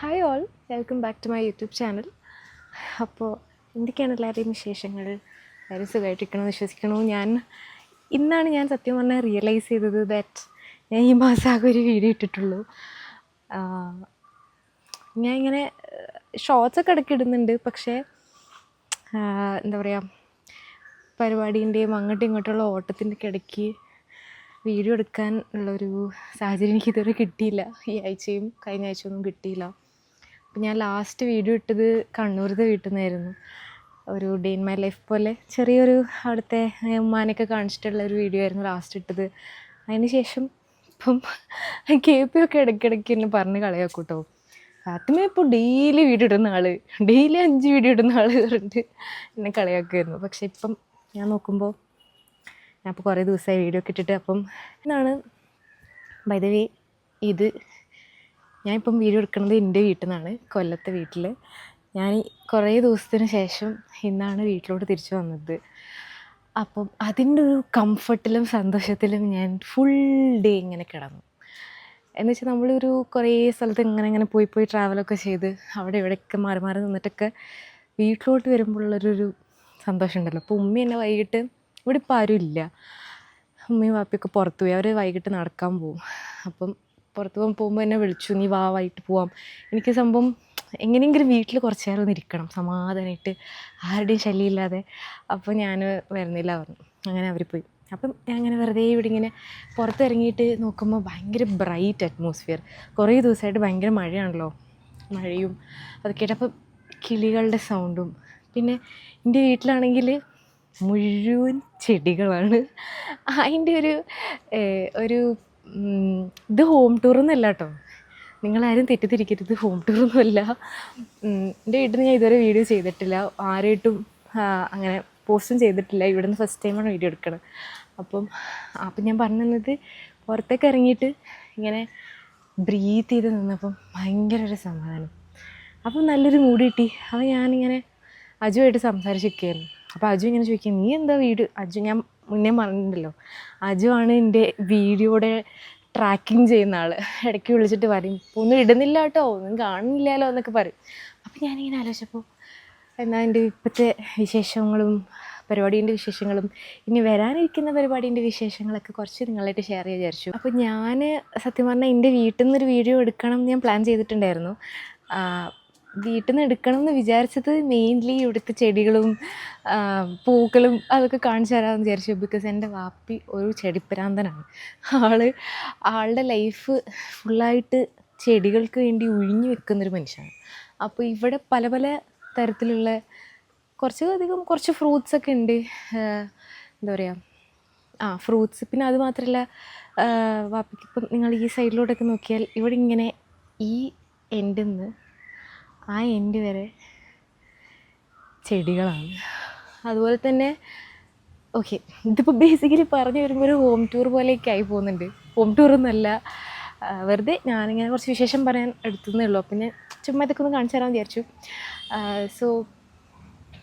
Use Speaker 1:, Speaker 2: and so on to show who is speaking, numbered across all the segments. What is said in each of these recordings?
Speaker 1: Hi all, welcome back to my YouTube channel. അപ്പോൾ എന്തൊക്കെയാണ് എല്ലാവരുടെയും വിശേഷങ്ങൾ? എല്ലാവരും സുഖമായിട്ടിരിക്കണമെന്ന് വിശ്വസിക്കണു. ഇന്നാണ് ഞാൻ സത്യം പറഞ്ഞാൽ റിയലൈസ് ചെയ്തത് ദാറ്റ് ഞാൻ ഈ മാസം ആകെ ഒരു വീഡിയോ ഇട്ടിട്ടുള്ളൂ. ഞാൻ ഇങ്ങനെ ഷോർട്സൊക്കെ ഇടയ്ക്ക് ഇടുന്നുണ്ട്, പക്ഷേ എന്താ പറയുക, പരിപാടീൻ്റെയും അങ്ങോട്ടും ഇങ്ങോട്ടുള്ള ഓട്ടത്തിൻ്റെ ഒക്കെ ഇടയ്ക്ക് വീഡിയോ എടുക്കാൻ ഉള്ളൊരു സാഹചര്യം എനിക്ക് ഇതുവരെ കിട്ടിയില്ല. ഈ ആഴ്ചയും കഴിഞ്ഞ ആഴ്ചയൊന്നും കിട്ടിയില്ല. അപ്പം ഞാൻ ലാസ്റ്റ് വീഡിയോ ഇട്ടത് കണ്ണൂരത്തെ വീട്ടിൽ നിന്നായിരുന്നു. ഒരു ഡേ ഇൻ മൈ ലൈഫ് പോലെ ചെറിയൊരു അവിടുത്തെ ഉമ്മാനെയൊക്കെ കാണിച്ചിട്ടുള്ള ഒരു വീഡിയോ ആയിരുന്നു ലാസ്റ്റ് ഇട്ടത്. അതിന് ശേഷം ഇപ്പം KP ഒക്കെ ഇടയ്ക്കിടയ്ക്ക് എന്നെ പറഞ്ഞ് കളിയാക്കും കേട്ടോ. ഫാത്തിമ ഇപ്പോൾ ഡെയിലി വീഡിയോ ഇടുന്ന ആൾ, ഡെയിലി 5 വീഡിയോ ഇടുന്ന ആൾ പറഞ്ഞിട്ട് എന്നെ കളിയാക്കുമായിരുന്നു. പക്ഷേ ഇപ്പം ഞാൻ നോക്കുമ്പോൾ ഞാൻ ഇപ്പോൾ കുറേ ദിവസമായി വീഡിയോ ഒക്കെ ഇട്ടിട്ട്. അപ്പം എന്നാണ് ബൈ ദ വേ ഇത് ഞാനിപ്പം വീഡിയോ എടുക്കുന്നത് എൻ്റെ വീട്ടിൽ നിന്നാണ്, കൊല്ലത്തെ വീട്ടിൽ. ഞാൻ കുറേ ദിവസത്തിന് ശേഷം ഇന്നാണ് വീട്ടിലോട്ട് തിരിച്ചു വന്നത്. അപ്പം അതിൻ്റെ ഒരു കംഫർട്ടിലും സന്തോഷത്തിലും ഞാൻ ഫുൾ ഡേ ഇങ്ങനെ കിടന്നു. എന്നുവെച്ചാൽ നമ്മളൊരു കുറേ സ്ഥലത്ത് ഇങ്ങനെ പോയി ട്രാവലൊക്കെ ചെയ്ത് അവിടെ ഇവിടെയൊക്കെ മാറി നിന്നിട്ടൊക്കെ വീട്ടിലോട്ട് വരുമ്പോഴുള്ളൊരു സന്തോഷം ഉണ്ടല്ലോ. അപ്പോൾ ഉമ്മ എന്നെ വൈകിട്ട്, ഇവിടെ ഇപ്പോൾ ആരും ഇല്ല, ഉമ്മയും വാപ്പയൊക്കെ പുറത്തു പോയി, അവർ വൈകിട്ട് നടക്കാൻ പോകും. അപ്പം പുറത്ത് പോകുമ്പോൾ എന്നെ വിളിച്ചു, നീ വൈകിട്ട് പോവാം. എനിക്ക് സംഭവം എങ്ങനെയെങ്കിലും വീട്ടിൽ കുറച്ച് നേരം ഒന്ന് ഇരിക്കണം സമാധാനമായിട്ട്, ആരുടെയും ശല്യമില്ലാതെ. അപ്പോൾ ഞാൻ വരുന്നില്ല പറഞ്ഞു. അങ്ങനെ അവർ പോയി. അപ്പം ഞാൻ അങ്ങനെ വെറുതെ ഇവിടെ ഇങ്ങനെ പുറത്തിറങ്ങിയിട്ട് നോക്കുമ്പോൾ ഭയങ്കര ബ്രൈറ്റ് അറ്റ്മോസ്ഫിയർ. കുറേ ദിവസമായിട്ട് ഭയങ്കര മഴയാണല്ലോ, മഴയും അതൊക്കെ ആയിട്ട്. അപ്പം കിളികളുടെ സൗണ്ടും, പിന്നെ എൻ്റെ വീട്ടിലാണെങ്കിൽ മുഴുവൻ ചെടികളാണ്. അതിൻ്റെ ഒരു ഇത് ഹോം ടൂറൊന്നുമല്ല കേട്ടോ, നിങ്ങളാരും തെറ്റിദ്ധരിക്കരുത്, ഹോം ടൂറൊന്നുമല്ല. എൻ്റെ വീട്ടിൽ നിന്ന് ഞാൻ ഇതുവരെ വീഡിയോ ചെയ്തിട്ടില്ല, ആരായിട്ടും അങ്ങനെ പോസ്റ്റും ചെയ്തിട്ടില്ല. ഇവിടെ നിന്ന് ഫസ്റ്റ് ടൈമാണ് വീഡിയോ എടുക്കണം. അപ്പം ഞാൻ പറഞ്ഞു തന്നത്, പുറത്തേക്ക് ഇറങ്ങിയിട്ട് ഇങ്ങനെ ബ്രീത്ത് ചെയ്ത് നിന്നപ്പം ഭയങ്കര ഒരു സമാധാനം. അപ്പം നല്ലൊരു മൂഡ് കിട്ടി. അപ്പോൾ ഞാനിങ്ങനെ അജുവായിട്ട് സംസാരിച്ചിരിക്കുകയായിരുന്നു. അപ്പോൾ അജു ഇങ്ങനെ ചോദിക്കും, നീ എന്താ വീഡിയോ? അജു, ഞാൻ മുന്നേ പറഞ്ഞിട്ടുണ്ടല്ലോ, അജു ആണ് എൻ്റെ വീഡിയോയുടെ ട്രാക്കിങ് ചെയ്യുന്ന ആൾ. ഇടയ്ക്ക് വിളിച്ചിട്ട് പറയും, ഒന്നും ഇടുന്നില്ല കേട്ടോ, ഒന്നും കാണുന്നില്ലല്ലോ എന്നൊക്കെ പറയും. അപ്പോൾ ഞാനിങ്ങനെ ആലോചിച്ചപ്പോൾ എന്നാൽ എൻ്റെ ഇപ്പോഴത്തെ വിശേഷങ്ങളും പരിപാടീൻ്റെ വിശേഷങ്ങളും ഇനി വരാനിരിക്കുന്ന പരിപാടീൻ്റെ വിശേഷങ്ങളൊക്കെ കുറച്ച് നിങ്ങളായിട്ട് ഷെയർ ചെയ്ത് വിചാരിച്ചു. അപ്പോൾ ഞാൻ സത്യം പറഞ്ഞാൽ എൻ്റെ വീട്ടിൽ നിന്നൊരു വീഡിയോ എടുക്കണം ഞാൻ പ്ലാൻ ചെയ്തിട്ടുണ്ടായിരുന്നു. വീട്ടിൽ നിന്ന് എടുക്കണം എന്ന് വിചാരിച്ചത് മെയിൻലി ഇവിടുത്തെ ചെടികളും പൂക്കളും അതൊക്കെ കാണിച്ചു തരാമെന്ന് വിചാരിച്ചു. ബിക്കോസ് എൻ്റെ വാപ്പി ഒരു ചെടിപ്രാന്തനാണ്. ആളുടെ ലൈഫ് ഫുള്ളായിട്ട് ചെടികൾക്ക് വേണ്ടി ഒഴിഞ്ഞു വെക്കുന്നൊരു മനുഷ്യനാണ്. അപ്പോൾ ഇവിടെ പല പല തരത്തിലുള്ള കുറച്ച് ഫ്രൂട്ട്സൊക്കെ ഉണ്ട്. എന്താ പറയുക, ഫ്രൂട്ട്സ്. പിന്നെ അത് മാത്രമല്ല, വാപ്പിക്കിപ്പം നിങ്ങൾ ഈ സൈഡിലോട്ടൊക്കെ നോക്കിയാൽ ഇവിടെ ഇങ്ങനെ ഈ എൻഡിൽ നിന്ന് ആ എൻഡ് വരെ ചെടികളാണ്. അതുപോലെ തന്നെ ഓക്കെ, ഇതിപ്പോൾ ബേസിക്കലി പറഞ്ഞു വരുമ്പോൾ ഒരു ഹോം ടൂർ പോലെയൊക്കെ ആയി പോകുന്നുണ്ട്. ഹോം ടൂറൊന്നുമല്ല, വെറുതെ ഞാനിങ്ങനെ കുറച്ച് വിശേഷം പറയാൻ എടുത്തതേ ഉള്ളൂ. അപ്പം ഞാൻ ചുമ്മാ ഇതൊക്കെ ഒന്ന് കാണിച്ചു തരാമെന്ന് വിചാരിച്ചു. സോ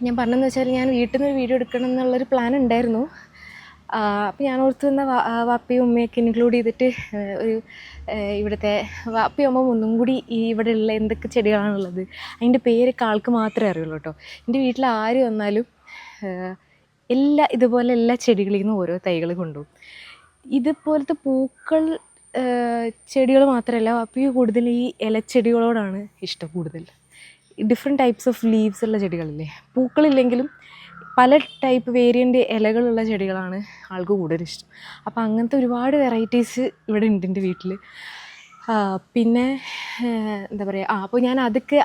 Speaker 1: ഞാൻ പറഞ്ഞതെന്ന് വെച്ചാൽ, ഞാൻ വീട്ടിൽ നിന്ന് ഒരു വീഡിയോ എടുക്കണം എന്നുള്ളൊരു പ്ലാൻ ഉണ്ടായിരുന്നു. അപ്പോൾ ഞാൻ ഓർത്ത് വന്ന വാപ്പയും ഉമ്മയൊക്കെ ഇൻക്ലൂഡ് ചെയ്തിട്ട് ഒരു ഇവിടുത്തെ വാപ്പയും അമ്മ ഒന്നും കൂടി ഈ ഇവിടെയുള്ള എന്തൊക്കെ ചെടികളാണുള്ളത് അതിൻ്റെ പേരൊക്കെ ആൾക്ക് മാത്രമേ അറിയുള്ളൂ കേട്ടോ. എൻ്റെ വീട്ടിൽ ആര് വന്നാലും ഇതുപോലെ എല്ലാ ചെടികളിൽ നിന്നും ഓരോ തൈകൾ കൊണ്ടുപോകും. ഇതുപോലത്തെ പൂക്കൾ ചെടികൾ മാത്രമല്ല, വാപ്പയ്ക്ക് കൂടുതൽ ഈ ഇലച്ചെടികളോടാണ് ഇഷ്ടം കൂടുതൽ. ഡിഫറെൻറ്റ് ടൈപ്സ് ഓഫ് ലീവ്സ് ഉള്ള ചെടികളില്ലേ, പൂക്കളില്ലെങ്കിലും പല ടൈപ്പ് വേരിയൻ്റ് ഇലകളുള്ള ചെടികളാണ് ആൾക്ക് കൂടുതൽ ഇഷ്ടം. അപ്പോൾ അങ്ങനത്തെ ഒരുപാട് വെറൈറ്റീസ് ഇവിടെ ഉണ്ട് എൻ്റെ വീട്ടിൽ. പിന്നെ എന്താ പറയുക, അപ്പോൾ ഞാൻ അതൊക്കെ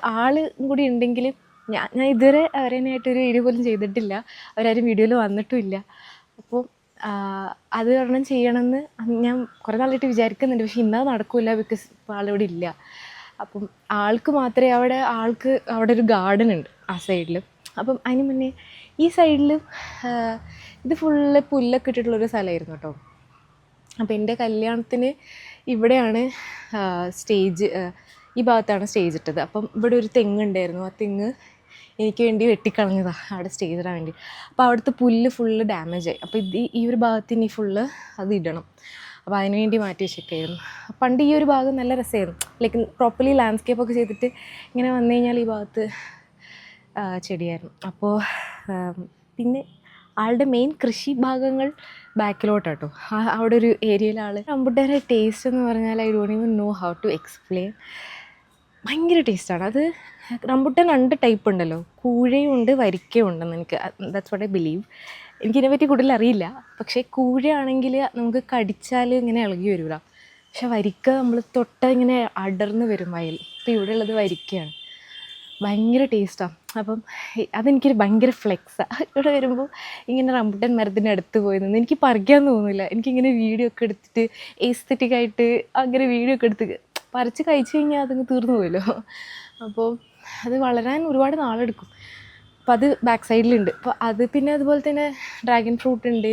Speaker 1: കൂടി ഉണ്ടെങ്കിൽ ഞാൻ ഇതുവരെ അവരേനായിട്ടൊരു വീഡിയോ പോലും ചെയ്തിട്ടില്ല, അവരാരും വീഡിയോയിൽ വന്നിട്ടുമില്ല. അപ്പോൾ അത് കാരണം ചെയ്യണമെന്ന് ഞാൻ കുറേ നാളായിട്ട് വിചാരിക്കുന്നുണ്ട്. പക്ഷേ ഇന്നത് നടക്കില്ല, ബിക്കോസ് ഇപ്പോൾ ആളിവിടെ ഇല്ല. അപ്പം ആൾക്ക് മാത്രമേ അവിടെ ഒരു ഗാർഡൻ ഉണ്ട് ആ സൈഡിൽ. അപ്പം അതിന് മുന്നേ ഈ സൈഡിൽ ഇത് ഫുള്ള് പുല്ലൊക്കെ ഇട്ടിട്ടുള്ളൊരു സ്ഥലമായിരുന്നു കേട്ടോ. അപ്പോൾ എൻ്റെ കല്യാണത്തിന് ഇവിടെയാണ് സ്റ്റേജ്, ഈ ഭാഗത്താണ് സ്റ്റേജ് ഇട്ടത്. അപ്പം ഇവിടെ ഒരു തെങ്ങുണ്ടായിരുന്നു, ആ തെങ്ങ് എനിക്ക് വേണ്ടി വെട്ടിക്കളഞ്ഞതാണ് അവിടെ സ്റ്റേജ് ഇടാൻ വേണ്ടി. അപ്പോൾ അവിടുത്തെ പുല്ല് ഫുള്ള് ഡാമേജായി. അപ്പോൾ ഈ ഒരു ഭാഗത്ത് ഇനി ഫുള്ള് അത് ഇടണം. അപ്പോൾ അതിന് വേണ്ടി മാറ്റി വെച്ചൊക്കെയായിരുന്നു. പണ്ട് ഈ ഒരു ഭാഗം നല്ല രസമായിരുന്നു, ലൈക്ക് പ്രോപ്പർലി ലാൻഡ്സ്കേപ്പൊക്കെ ചെയ്തിട്ട് ഇങ്ങനെ വന്നു കഴിഞ്ഞാൽ ഈ ഭാഗത്ത് ചെടിയായിരുന്നു. അപ്പോൾ പിന്നെ ആളുടെ മെയിൻ കൃഷി ഭാഗങ്ങൾ ബാക്കിലോട്ടാട്ടോ. അവിടെ ഒരു ഏരിയയിൽ റംബുട്ടാൻ്റെ ടേസ്റ്റ് എന്ന് പറഞ്ഞാൽ I don't even know how to explain. ഭയങ്കര ടേസ്റ്റാണ് അത്. റംബുട്ടാൻ 2 ടൈപ്പ് ഉണ്ടല്ലോ, കൂഴയും ഉണ്ട് വരിക്കയും ഉണ്ടെന്ന് എനിക്ക്, ദാറ്റ്സ് വാട്ട് ഐ ബിലീവ്. എനിക്കിതിനെപ്പറ്റി കൂടുതൽ അറിയില്ല. പക്ഷേ കൂഴയാണെങ്കിൽ നമുക്ക് കടിച്ചാൽ ഇങ്ങനെ ഇളകി വരില്ല, പക്ഷെ വരിക്ക നമ്മൾ തൊട്ട ഇങ്ങനെ അടർന്ന് വരും വയൽ. ഇപ്പോൾ ഇവിടെ ഉള്ളത് വരിക്കയാണ്, ഭയങ്കര ടേസ്റ്റാണ്. അപ്പം അതെനിക്കൊരു ഭയങ്കര ഫ്ലെക്സാണ്. ഇവിടെ വരുമ്പോൾ ഇങ്ങനെ റംബുട്ടാൻ മരത്തിൻ്റെ അടുത്ത് പോയി നിന്ന് എനിക്ക് പറിക്കാൻ തോന്നില്ല. എനിക്കിങ്ങനെ വീഡിയോ ഒക്കെ എടുത്തിട്ട് എസ്തെറ്റിക്കായിട്ട് അങ്ങനെ വീഡിയോ ഒക്കെ എടുത്ത് പറിച്ച് കഴിച്ച് കഴിഞ്ഞാൽ അതങ്ങ് തീർന്നു പോയല്ലോ. അപ്പോൾ അത് വളരാൻ ഒരുപാട് നാളെടുക്കും. അപ്പോൾ അത് ബാക്ക് സൈഡിലുണ്ട്. അപ്പോൾ അത് പിന്നെ അതുപോലെ തന്നെ ഡ്രാഗൺ ഫ്രൂട്ട് ഉണ്ട്.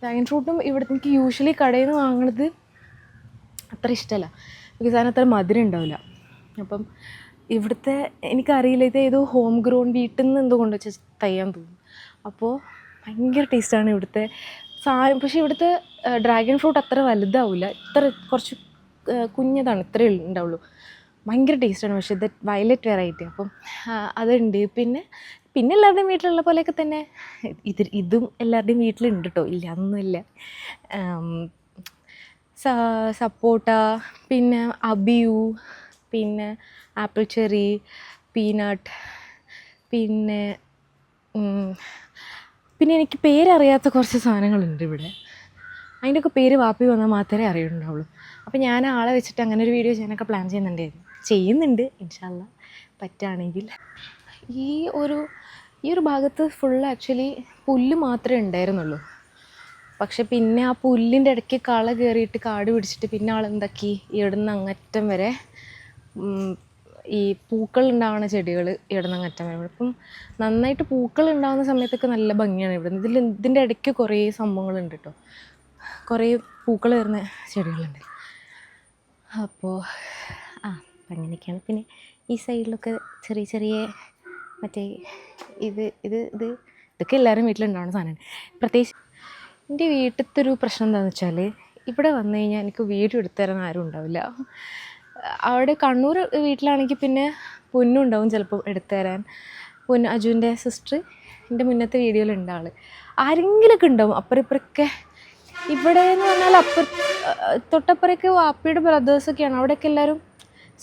Speaker 1: ഡ്രാഗൺ ഫ്രൂട്ടും ഇവിടുത്തെ എനിക്ക് യൂഷ്വലി കടയിൽ നിന്ന് വാങ്ങുന്നത് അത്ര ഇഷ്ടമല്ല, ബിക്കോസ് അതിനത്ര മധുരം ഉണ്ടാവില്ല. അപ്പം ഇവിടുത്തെ എനിക്കറിയില്ല, ഇത് ഏതോ ഹോം ഗ്രോൺ വീട്ടിൽ നിന്ന് എന്തോ കൊണ്ട് വെച്ച് തയ്യാൻ തോന്നും. അപ്പോൾ ഭയങ്കര ടേസ്റ്റാണ് ഇവിടുത്തെ സാധനം. പക്ഷേ ഇവിടുത്തെ ഡ്രാഗൺ ഫ്രൂട്ട് അത്ര വലുതാവില്ല, ഇത്ര കുറച്ച് കുഞ്ഞതാണ്, ഇത്രയേ ഉണ്ടാവുള്ളൂ. ഭയങ്കര ടേസ്റ്റാണ്. പക്ഷേ ഇത് വയലറ്റ് വെറൈറ്റി. അപ്പം അതുണ്ട്. പിന്നെ എല്ലാവരുടെയും വീട്ടിലുള്ള പോലെയൊക്കെ തന്നെ ഇതും എല്ലാവരുടെയും വീട്ടിലുണ്ട് കേട്ടോ, ഇല്ല ഒന്നുമില്ല. സപ്പോട്ട, പിന്നെ അബിയു, പിന്നെ ആപ്പിൾ ചെറി, പീനട്ട്, പിന്നെ എനിക്ക് പേരറിയാത്ത കുറച്ച് സാധനങ്ങളുണ്ട് ഇവിടെ. അതിൻ്റെയൊക്കെ പേര് വാപ്പി വന്നാൽ മാത്രമേ അറിയുന്നുണ്ടാവുള്ളൂ. അപ്പോൾ ഞാൻ ആളെ വെച്ചിട്ട് അങ്ങനെ ഒരു വീഡിയോ ചെയ്യാനൊക്കെ പ്ലാൻ ചെയ്യുന്നുണ്ട് ഇൻഷാ അല്ലാ പറ്റുകയാണെങ്കിൽ. ഈ ഒരു ഭാഗത്ത് ഫുൾ ആക്ച്വലി പുല്ല് മാത്രമേ ഉണ്ടായിരുന്നുള്ളൂ. പക്ഷെ പിന്നെ ആ പുല്ലിൻ്റെ ഇടയ്ക്ക് കള കയറിയിട്ട് കാട് പിടിച്ചിട്ട് പിന്നെ ആളെന്താക്കി ഇവിടുന്ന് അങ്ങറ്റം വരെ ഈ പൂക്കൾ ഉണ്ടാവുന്ന ചെടികൾ ഇവിടുന്ന് അങ്ങറ്റം വരെ. ഇപ്പം നന്നായിട്ട് പൂക്കൾ ഉണ്ടാകുന്ന സമയത്തൊക്കെ നല്ല ഭംഗിയാണ് ഇവിടെ. ഇതിൻ്റെ ഇടയ്ക്ക് കുറേ സംഭവങ്ങളുണ്ട് കേട്ടോ, കുറേ പൂക്കൾ വരുന്ന ചെടികളുണ്ട്. അപ്പോൾ അങ്ങനെയൊക്കെയാണ്. പിന്നെ ഈ സൈഡിലൊക്കെ ചെറിയ മറ്റേ ഇതൊക്കെ എല്ലാവരും വീട്ടിലുണ്ടാവുന്ന സാധനമാണ്. പ്രത്യേകിച്ച് എൻ്റെ വീട്ടിലത്തെ ഒരു പ്രശ്നം എന്താണെന്ന് വെച്ചാൽ, ഇവിടെ വന്നു കഴിഞ്ഞാൽ എനിക്ക് വീഡിയോ എടുത്തു തരാൻ ആരും ഉണ്ടാവില്ല. അവിടെ കണ്ണൂർ വീട്ടിലാണെങ്കിൽ പിന്നെ പൊന്നുണ്ടാവും ചിലപ്പോൾ എടുത്തു തരാൻ. അജുവിൻ്റെ സിസ്റ്റർ എൻ്റെ മുന്നത്തെ വീഡിയോയിലുണ്ട് ആൾ. ആരെങ്കിലുമൊക്കെ ഉണ്ടാവും അപ്പുറം ഇപ്പുറമൊക്കെ. ഇവിടെ എന്ന് പറഞ്ഞാൽ തൊട്ടപ്പുറമൊക്കെ വാപ്പിയുടെ ബ്രദേഴ്സൊക്കെയാണ്. അവിടെയൊക്കെ എല്ലാവരും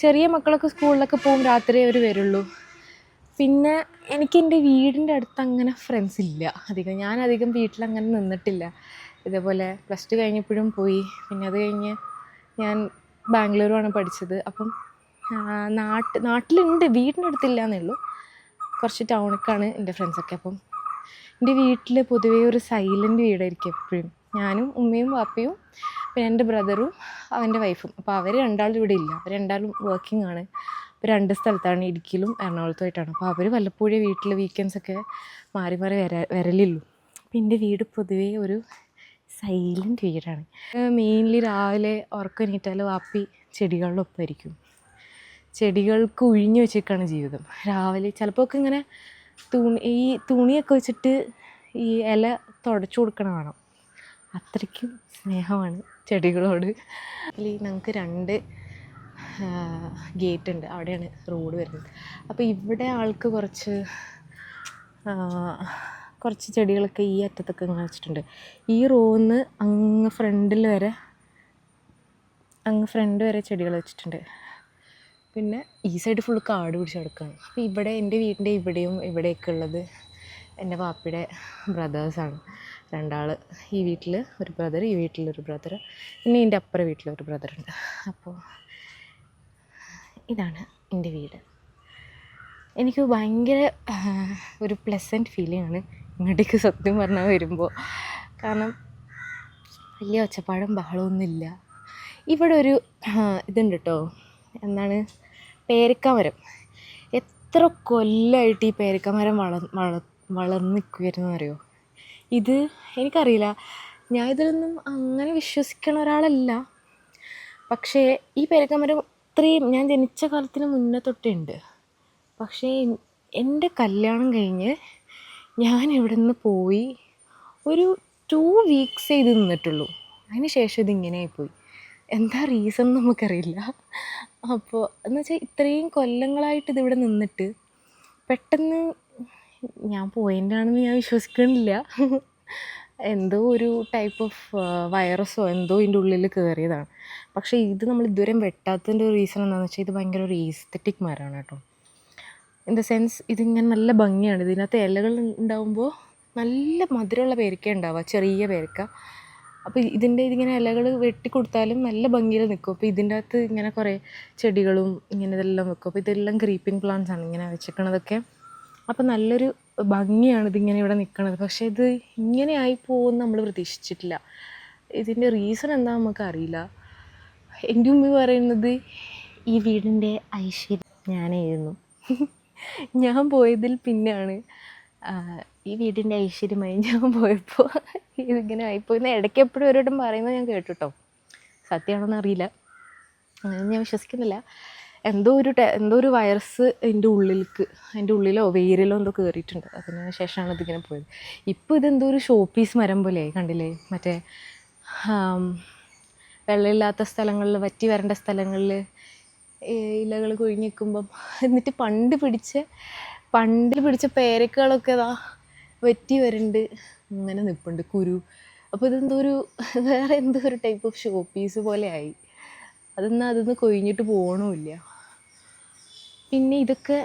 Speaker 1: ചെറിയ മക്കളൊക്കെ സ്കൂളിലൊക്കെ പോകും, രാത്രി അവർ വരുള്ളൂ. പിന്നെ എനിക്ക് എൻ്റെ വീടിൻ്റെ അടുത്ത് അങ്ങനെ ഫ്രണ്ട്സ് ഇല്ല അധികം. ഞാനധികം വീട്ടിലങ്ങനെ നിന്നിട്ടില്ല. ഇതേപോലെ +2 കഴിഞ്ഞപ്പോഴും പോയി. പിന്നെ അത് കഴിഞ്ഞ് ഞാൻ ബാംഗ്ലൂരുമാണ് പഠിച്ചത്. അപ്പം നാട്ടിലുണ്ട്, വീടിൻ്റെ അടുത്തില്ല എന്നേ ഉള്ളൂ, കുറച്ച് ടൗണിലേക്കാണ് എൻ്റെ ഫ്രണ്ട്സൊക്കെ. അപ്പം എൻ്റെ വീട്ടിൽ പൊതുവേ ഒരു സൈലൻറ്റ് വീടായിരിക്കും എപ്പോഴും. ഞാനും ഉമ്മയും വാപ്പയും പിന്നെ എൻ്റെ ബ്രദറും അവൻ്റെ വൈഫും. അപ്പോൾ അവർ രണ്ടാളും ഇവിടെ ഇല്ല, അവർ രണ്ടാളും വർക്കിംഗ് ആണ്. അപ്പോൾ 2 സ്ഥലത്താണ്, ഇടുക്കിയിലും എറണാകുളത്തുമായിട്ടാണ്. അപ്പോൾ അവർ വല്ലപ്പോഴും വീട്ടിൽ വീക്കെൻഡ്സൊക്കെ മാറി വരലുള്ളൂ. അപ്പോൾ എൻ്റെ വീട് പൊതുവേ ഒരു സൈലൻറ്റ് വീടാണ്. മെയിൻലി രാവിലെ ഉറക്കം എണീറ്റാൽ വാപ്പി ചെടികളിലൊപ്പമായിരിക്കും. ചെടികൾക്ക് ഒഴിഞ്ഞു വെച്ചേക്കാണ് ജീവിതം. രാവിലെ ചിലപ്പോൾ ഒക്കെ ഇങ്ങനെ തുണിയൊക്കെ വെച്ചിട്ട് ഈ ഇല തുടച്ചു കൊടുക്കണ കാണാം. അത്രയ്ക്കും സ്നേഹമാണ് ചെടികളോട്. ഞങ്ങൾക്ക് 2 ഗേറ്റ് ഉണ്ട്, അവിടെയാണ് റോഡ് വരുന്നത്. അപ്പോൾ ഇവിടെ ആൾക്ക് കുറച്ച് ചെടികളൊക്കെ ഈ അറ്റത്തൊക്കെ ഇങ്ങനെ വെച്ചിട്ടുണ്ട്. ഈ റോന്ന് അങ്ങ് ഫ്രണ്ട് വരെ ചെടികൾ വെച്ചിട്ടുണ്ട്. പിന്നെ ഈ സൈഡ് ഫുൾ കാട് പിടിച്ച് കിടക്കുകയാണ്. അപ്പോൾ ഇവിടെ എൻ്റെ വീടിൻ്റെ ഇവിടെയൊക്കെ ഉള്ളത് എൻ്റെ പാപ്പയുടെ ബ്രദേഴ്സാണ്, 2 ആൾ. ഈ വീട്ടിൽ ഒരു ബ്രദർ, ഈ വീട്ടിലൊരു ബ്രദർ, പിന്നെ എൻ്റെ അപ്പുറം വീട്ടിലൊരു ബ്രദറുണ്ട്. അപ്പോൾ ഇതാണ് എൻ്റെ വീട്. എനിക്ക് ഭയങ്കര ഒരു പ്ലസൻറ്റ് ഫീലിംഗ് ആണ് ഇങ്ങോട്ടേക്ക് സത്യം പറഞ്ഞാൽ വരുമ്പോൾ. കാരണം വലിയ ഒച്ചപ്പാടും ബഹളമൊന്നുമില്ല. ഇവിടെ ഒരു ഇതുണ്ട് കേട്ടോ, എന്താണ്, പേരക്കാമരം. എത്ര കൊല്ലമായിട്ട് ഈ പേരക്കാമരം വളർന്ന് നിൽക്കുമായിരുന്നു അറിയോ. ഇത് എനിക്കറിയില്ല, ഞാൻ ഇതിലൊന്നും അങ്ങനെ വിശ്വസിക്കണ ഒരാളല്ല. പക്ഷേ ഈ പേരക്കാമരം ഇത്രയും ഞാൻ ജനിച്ച കാലത്തിന് മുന്നേ തൊട്ടുണ്ട്. പക്ഷേ എൻ്റെ കല്യാണം കഴിഞ്ഞ് ഞാൻ ഇവിടെ നിന്ന് പോയി ഒരു 2 വീക്സേ ഇത് നിന്നിട്ടുള്ളൂ. അതിന് ശേഷം ഇതിങ്ങനെ ആയിപ്പോയി. എന്താ റീസൺ നമുക്കറിയില്ല. അപ്പോൾ എന്ന് വെച്ചാൽ ഇത്രയും കൊല്ലങ്ങളായിട്ട് ഇതിവിടെ നിന്നിട്ട് പെട്ടെന്ന് ഞാൻ പോയിൻ്റാണെന്ന് ഞാൻ വിശ്വസിക്കുന്നില്ല. എന്തോ ഒരു ടൈപ്പ് ഓഫ് വൈറസോ എന്തോ ഇതിൻ്റെ ഉള്ളിൽ കയറിയതാണ്. പക്ഷേ ഇത് നമ്മൾ ഇതുവരെ വെട്ടാത്തതിൻ്റെ ഒരു റീസൺ എന്താണെന്ന് വെച്ചാൽ ഇത് ഭയങ്കര ഒരു ഈസ്തെറ്റിക് മരമാണ് കേട്ടോ. ഇൻ ദ സെൻസ് ഇതിങ്ങനെ നല്ല ഭംഗിയാണ്. ഇതിനകത്ത് ഇലകൾ ഉണ്ടാകുമ്പോൾ നല്ല മധുരമുള്ള പേരക്ക ഉണ്ടാവുക, ചെറിയ പേരക്ക. അപ്പോൾ ഇതിങ്ങനെ ഇലകൾ വെട്ടിക്കൊടുത്താലും നല്ല ഭംഗിയിൽ നിൽക്കും. അപ്പോൾ ഇതിൻ്റെ അകത്ത് ഇങ്ങനെ കുറേ ചെടികളും ഇങ്ങനെ ഇതെല്ലാം വെക്കും. അപ്പോൾ ഇതെല്ലാം ക്രീപ്പിംഗ് പ്ലാന്റ്സ് ആണ് ഇങ്ങനെ വെച്ചേക്കണതൊക്കെ. അപ്പോൾ നല്ലൊരു ഭംഗിയാണ് ഇതിങ്ങനെ ഇവിടെ നിൽക്കണത്. പക്ഷേ ഇത് ഇങ്ങനെ ആയിപ്പോകുമെന്ന് നമ്മൾ പ്രതീക്ഷിച്ചിട്ടില്ല. ഇതിൻ്റെ റീസൺ എന്താ നമുക്കറിയില്ല. എൻ്റെ ഉമ്മ പറയുന്നത് ഈ വീടിൻ്റെ ഐശ്വര്യം ഞാനായിരുന്നു. ഞാൻ പോയതിൽ പിന്നെയാണ് ഈ വീടിൻ്റെ ഐശ്വര്യമായി ഞാൻ പോയപ്പോൾ ഇതിങ്ങനെ ആയിപ്പോയി. ഇടയ്ക്ക് എപ്പോഴും ഒരിടം പറയുന്നത് ഞാൻ കേട്ടു കേട്ടോ. സത്യമാണോന്ന് അറിയില്ല, അങ്ങനെ ഞാൻ വിശ്വസിക്കുന്നില്ല. എന്തോ ഒരു വൈറസ് എൻ്റെ ഉള്ളിലോ വേരിലോ എന്തോ കയറിയിട്ടുണ്ട്. അതിന് ശേഷമാണ് ഇതിങ്ങനെ പോയത്. ഇപ്പോൾ ഇതെന്തോ ഒരു ഷോ പീസ് മരം പോലെയായി, കണ്ടില്ലേ? മറ്റേ വെള്ളമില്ലാത്ത സ്ഥലങ്ങളിൽ, വറ്റി വരേണ്ട സ്ഥലങ്ങളിൽ ഇലകൾ കൊഴിഞ്ഞ് നിൽക്കുമ്പം എന്നിട്ട് പണ്ടിൽ പിടിച്ച പേരക്കകളൊക്കെ വറ്റി വരുന്നുണ്ട്, ഇങ്ങനെ നിൽപ്പുണ്ട് കുരു. അപ്പോൾ ഇതെന്തോ വേറെ എന്തോ ഒരു ടൈപ്പ് ഓഫ് ഷോ പീസ് പോലെ ആയി. അതൊന്ന് കൊഴിഞ്ഞിട്ട് പോകണമില്ല. പിന്നെ ഇതൊക്കെ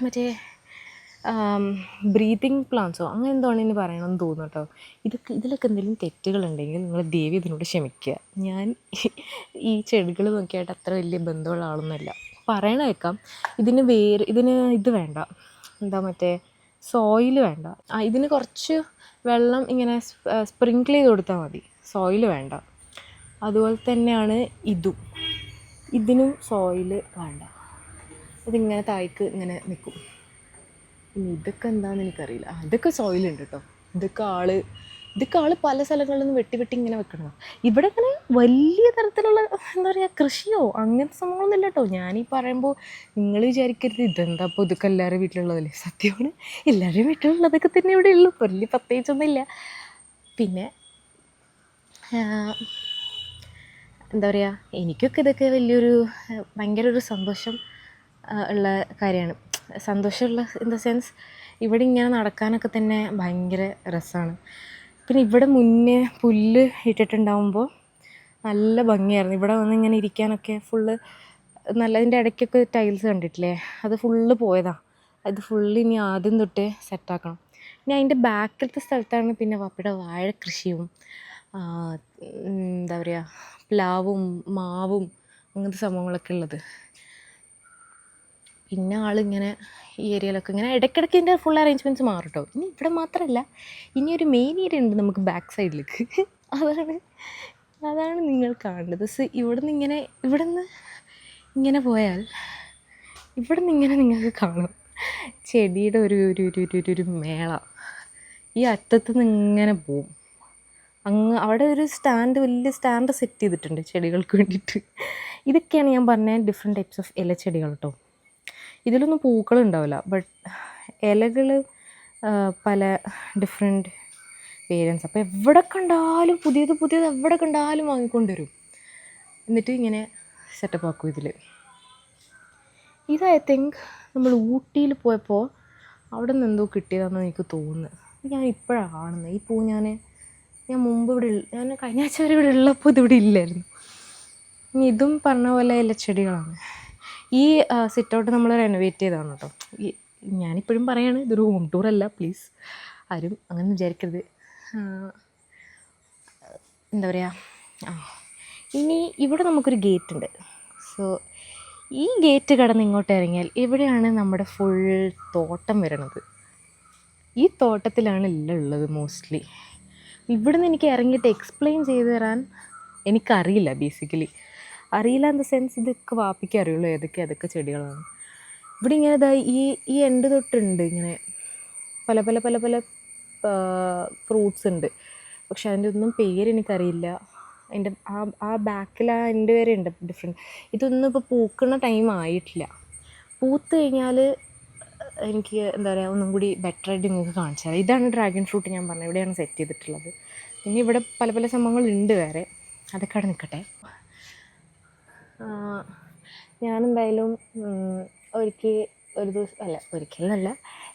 Speaker 1: മറ്റേ ബ്രീതിങ് പ്ലാന്റ്സോ അങ്ങനെ എന്താണ് ഇനി പറയണമെന്ന് തോന്നുന്നു കേട്ടോ. ഇതിലൊക്കെ എന്തെങ്കിലും തെറ്റുകളുണ്ടെങ്കിൽ നിങ്ങൾ ദയവ് ഇതിനോട് ക്ഷമിക്കുക. ഞാൻ ഈ ചെടികൾ നോക്കിയായിട്ട് അത്ര വലിയ ബന്ധമുള്ള ആളൊന്നുമല്ല. പറയണ കേൾക്കാം. ഇതിന് ഇത് വേണ്ട, എന്താ മറ്റേ സോയിൽ വേണ്ട. ഇതിന് കുറച്ച് വെള്ളം ഇങ്ങനെ സ്പ്രിങ്കിൾ ചെയ്ത് കൊടുത്താൽ മതി, സോയിൽ വേണ്ട. അതുപോലെ തന്നെയാണ് ഇതിനും സോയിൽ വേണ്ട. ഇതിങ്ങനെ താഴേക്ക് ഇങ്ങനെ നിൽക്കും. ഇനി ഇതൊക്കെ എന്താണെന്ന് എനിക്കറിയില്ല. ഇതൊക്കെ സോയിലുണ്ട് കേട്ടോ. ഇതൊക്കെ ആള് പല സ്ഥലങ്ങളിൽ നിന്ന് വെട്ടി ഇങ്ങനെ വെക്കണതാണ്. ഇവിടെ ഇങ്ങനെ വലിയ തരത്തിലുള്ള എന്താ പറയുക കൃഷിയോ അങ്ങനത്തെ സംഭവമൊന്നും ഇല്ല കേട്ടോ. ഞാനീ പറയുമ്പോൾ നിങ്ങൾ വിചാരിക്കരുത് ഇതെന്താ അപ്പോൾ ഇതൊക്കെ എല്ലാവരും വീട്ടിലുള്ളതല്ലേ. സത്യമാണ്, എല്ലാവരും വീട്ടിലുള്ളതൊക്കെ തന്നെ ഇവിടെ ഉള്ളൂ. വലിയ പ്രത്യേകിച്ചൊന്നുമില്ല. പിന്നെ എന്താ പറയുക, എനിക്കൊക്കെ ഇതൊക്കെ വലിയൊരു ഭയങ്കര ഒരു സന്തോഷം ഉള്ള കാര്യമാണ്. സന്തോഷമുള്ള ഇൻ ദ സെൻസ് ഇവിടെ ഇങ്ങനെ നടക്കാനൊക്കെ തന്നെ ഭയങ്കര രസമാണ്. പിന്നെ ഇവിടെ മുന്നേ പുല്ല് ഇട്ടിട്ടുണ്ടാകുമ്പോൾ നല്ല ഭംഗിയായിരുന്നു. ഇവിടെ വന്ന് ഇങ്ങനെ ഇരിക്കാനൊക്കെ ഫുള്ള് നല്ല. അതിൻ്റെ ഇടയ്ക്കൊക്കെ ടൈൽസ് കണ്ടിട്ടില്ലേ, അത് ഫുള്ള് പോയതാണ്. അത് ഫുള്ള് ഇനി ആദ്യം തൊട്ട് സെറ്റാക്കണം. ഇനി അതിൻ്റെ ബാക്കിലത്തെ സ്ഥലത്താണ് പിന്നെ പപ്പയുടെ വാഴ കൃഷിയും എന്താ പറയുക പ്ലാവും മാവും അങ്ങനത്തെ സംഭവങ്ങളൊക്കെ ഉള്ളത്. പിന്നെ ആളിങ്ങനെ ഈ ഏരിയയിലൊക്കെ ഇങ്ങനെ ഇടയ്ക്കിടയ്ക്ക് ഇതിൻ്റെ ഫുൾ അറേഞ്ച്മെൻറ്റ്സ് മാറും കേട്ടോ. ഇനി ഇവിടെ മാത്രമല്ല, ഇനി ഒരു മെയിൻ ഏരിയ ഉണ്ട് നമുക്ക് ബാക്ക് സൈഡിലേക്ക്. അതാണ് നിങ്ങൾ കാണുന്നത്. ഇവിടുന്ന് ഇങ്ങനെ പോയാൽ ഇങ്ങനെ നിങ്ങൾക്ക് കാണും ചെടിയുടെ ഒരു മേള. ഈ അറ്റത്തുനിന്ന് ഇങ്ങനെ പോവും. അവിടെ ഒരു വലിയ സ്റ്റാൻഡ് സെറ്റ് ചെയ്തിട്ടുണ്ട് ചെടികൾക്ക് വേണ്ടിയിട്ട്. ഇതൊക്കെയാണ് ഞാൻ പറഞ്ഞ ഡിഫറെൻറ്റ് ടൈപ്സ് ഓഫ് ഇലച്ചെടികൾ കേട്ടോ. ഇതിലൊന്നും പൂക്കളുണ്ടാവില്ല, ബട്ട് ഇലകൾ പല ഡിഫറെൻറ്റ് വേരിയൻസ്. അപ്പോൾ എവിടെ കണ്ടാലും പുതിയത് എവിടെ കണ്ടാലും വാങ്ങിക്കൊണ്ടുവരും. എന്നിട്ട് ഇങ്ങനെ സെറ്റപ്പ് ആക്കും ഇതിൽ. ഇത് ഐ തിങ്ക് നമ്മൾ ഊട്ടിയിൽ പോയപ്പോൾ അവിടെ നിന്ന് എന്തോ കിട്ടിയതാണെന്ന് എനിക്ക് തോന്നുന്നത്. ഞാൻ ഇപ്പോഴാണ് കാണുന്നത് ഈ പൂ. ഞാൻ മുമ്പ് ഞാൻ കഴിഞ്ഞ ആഴ്ച വരെ ഇവിടെ ഉള്ളപ്പോൾ ഇതിവിടെ ഇല്ലായിരുന്നു. ഇനി ഇതും പറഞ്ഞ പോലെ ഇലച്ചെടികളാണ്. ഈ സിറ്റൗട്ട് നമ്മൾ റെനോവേറ്റ് ചെയ്തതാണ് കേട്ടോ. ഞാനിപ്പോഴും പറയാണ്, ഇതൊരു ഹോം ടൂറല്ല, പ്ലീസ് ആരും അങ്ങനെ വിചാരിക്കരുത്. എന്താ പറയുക, ഇനി ഇവിടെ നമുക്കൊരു ഗേറ്റ് ഉണ്ട്. സോ ഈ ഗേറ്റ് കടന്ന് ഇങ്ങോട്ട് ഇറങ്ങിയാൽ ഇവിടെയാണ് നമ്മുടെ ഫുൾ തോട്ടം വരുന്നത്. ഈ തോട്ടത്തിലാണ് എല്ലാം ഉള്ളത് മോസ്റ്റ്ലി. ഇവിടെ നിന്ന് എനിക്ക് ഇറങ്ങിയിട്ട് എക്സ്പ്ലെയിൻ ചെയ്ത് തരാൻ എനിക്കറിയില്ല. ബേസിക്കലി അറിയില്ല ഇൻ ദ സെൻസ് ഇതൊക്കെ വാപ്പിക്ക് അറിയുള്ളൂ ഏതൊക്കെ ചെടികളാണ്. ഇവിടെ ഇങ്ങനെ ഈ എൻഡ് തൊട്ടുണ്ട് ഇങ്ങനെ പല ഫ്രൂട്ട്സ് ഉണ്ട്. പക്ഷെ അതിൻ്റെ ഒന്നും പേരെനിക്കറിയില്ല. അതിൻ്റെ ആ ബാക്കിൽ ആ എൻ്റെ വരെ ഉണ്ട് ഡിഫറെൻറ്റ്. ഇതൊന്നും ഇപ്പോൾ പൂക്കുന്ന ടൈം ആയിട്ടില്ല. പൂത്ത് കഴിഞ്ഞാൽ എനിക്ക് എന്താ പറയുക ഒന്നും കൂടി ബെറ്ററായിട്ട് നിങ്ങൾക്ക് കാണിച്ചു തരാം. ഇതാണ് ഡ്രാഗൺ ഫ്രൂട്ട് ഞാൻ പറഞ്ഞത്. ഇവിടെയാണ് സെറ്റ് ചെയ്തിട്ടുള്ളത്. പിന്നെ ഇവിടെ പല പല സംഭവങ്ങളുണ്ട് വേറെ, അതൊക്കെ അവിടെ നിൽക്കട്ടെ. ഞാനെന്തായാലും ഒരു ദിവസം അല്ല, ഒരിക്കലല്ല,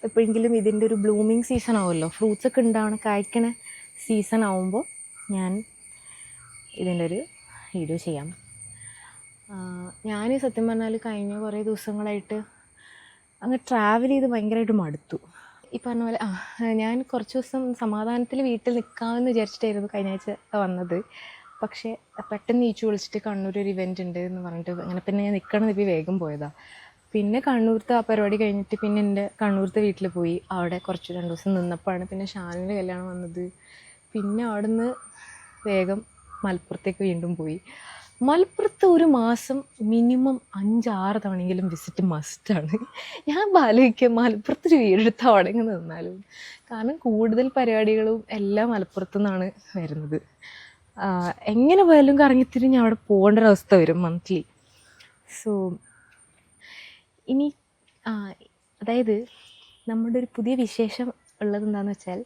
Speaker 1: എപ്പോഴെങ്കിലും ഇതിൻ്റെ ഒരു ബ്ലൂമിങ് സീസൺ ആവുമല്ലോ, ഫ്രൂട്ട്സൊക്കെ ഉണ്ടാവണ കായ്ക്കണ സീസൺ ആവുമ്പോൾ ഞാൻ ഇതിൻ്റെ ഒരു വീഡിയോ ചെയ്യാം. ഞാൻ സത്യം പറഞ്ഞാൽ കഴിഞ്ഞ കുറേ ദിവസങ്ങളായിട്ട് അങ്ങ് ട്രാവൽ ചെയ്ത് ഭയങ്കരമായിട്ട് മടുത്തു. ഈ പറഞ്ഞ പോലെ ഞാൻ കുറച്ച് ദിവസം സമാധാനത്തിൽ വീട്ടിൽ നിൽക്കാമെന്ന് വിചാരിച്ചിട്ടായിരുന്നു കഴിഞ്ഞ ആഴ്ച വന്നത്. പക്ഷേ പെട്ടെന്ന് ഈച്ചു വിളിച്ചിട്ട് കണ്ണൂർ ഒരു ഇവൻ്റ് ഉണ്ട് എന്ന് പറഞ്ഞിട്ട് അങ്ങനെ പിന്നെ ഞാൻ നിൽക്കണം ഇപ്പോൾ വേഗം പോയതാണ്. പിന്നെ കണ്ണൂരത്തെ ആ പരിപാടി കഴിഞ്ഞിട്ട് പിന്നെ എൻ്റെ കണ്ണൂരത്തെ വീട്ടിൽ പോയി. അവിടെ കുറച്ച് 2 ദിവസം നിന്നപ്പോഴാണ് പിന്നെ ഷാനിൻ്റെ കല്യാണം വന്നത്. പിന്നെ അവിടെ നിന്ന് വേഗം മലപ്പുറത്തേക്ക് വീണ്ടും പോയി. മലപ്പുറത്ത് ഒരു മാസം മിനിമം 5-6 തവണയെങ്കിലും വിസിറ്റ് മസ്റ്റാണ്. ഞാൻ ആലോചിക്കുക മലപ്പുറത്തൊരു വീടെടുത്ത് അവിടെ നിന്നാലും, കാരണം കൂടുതൽ പരിപാടികളും എല്ലാം മലപ്പുറത്തു നിന്നാണ് വരുന്നത്. എങ്ങനെ പോയാലും കറങ്ങിത്തിരിഞ്ഞ് അവിടെ പോകേണ്ട ഒരവസ്ഥ വരും മന്ത്ലി. സോ ഇനി അതായത് നമ്മുടെ ഒരു പുതിയ വിശേഷം ഉള്ളത് എന്താണെന്ന് വെച്ചാൽ,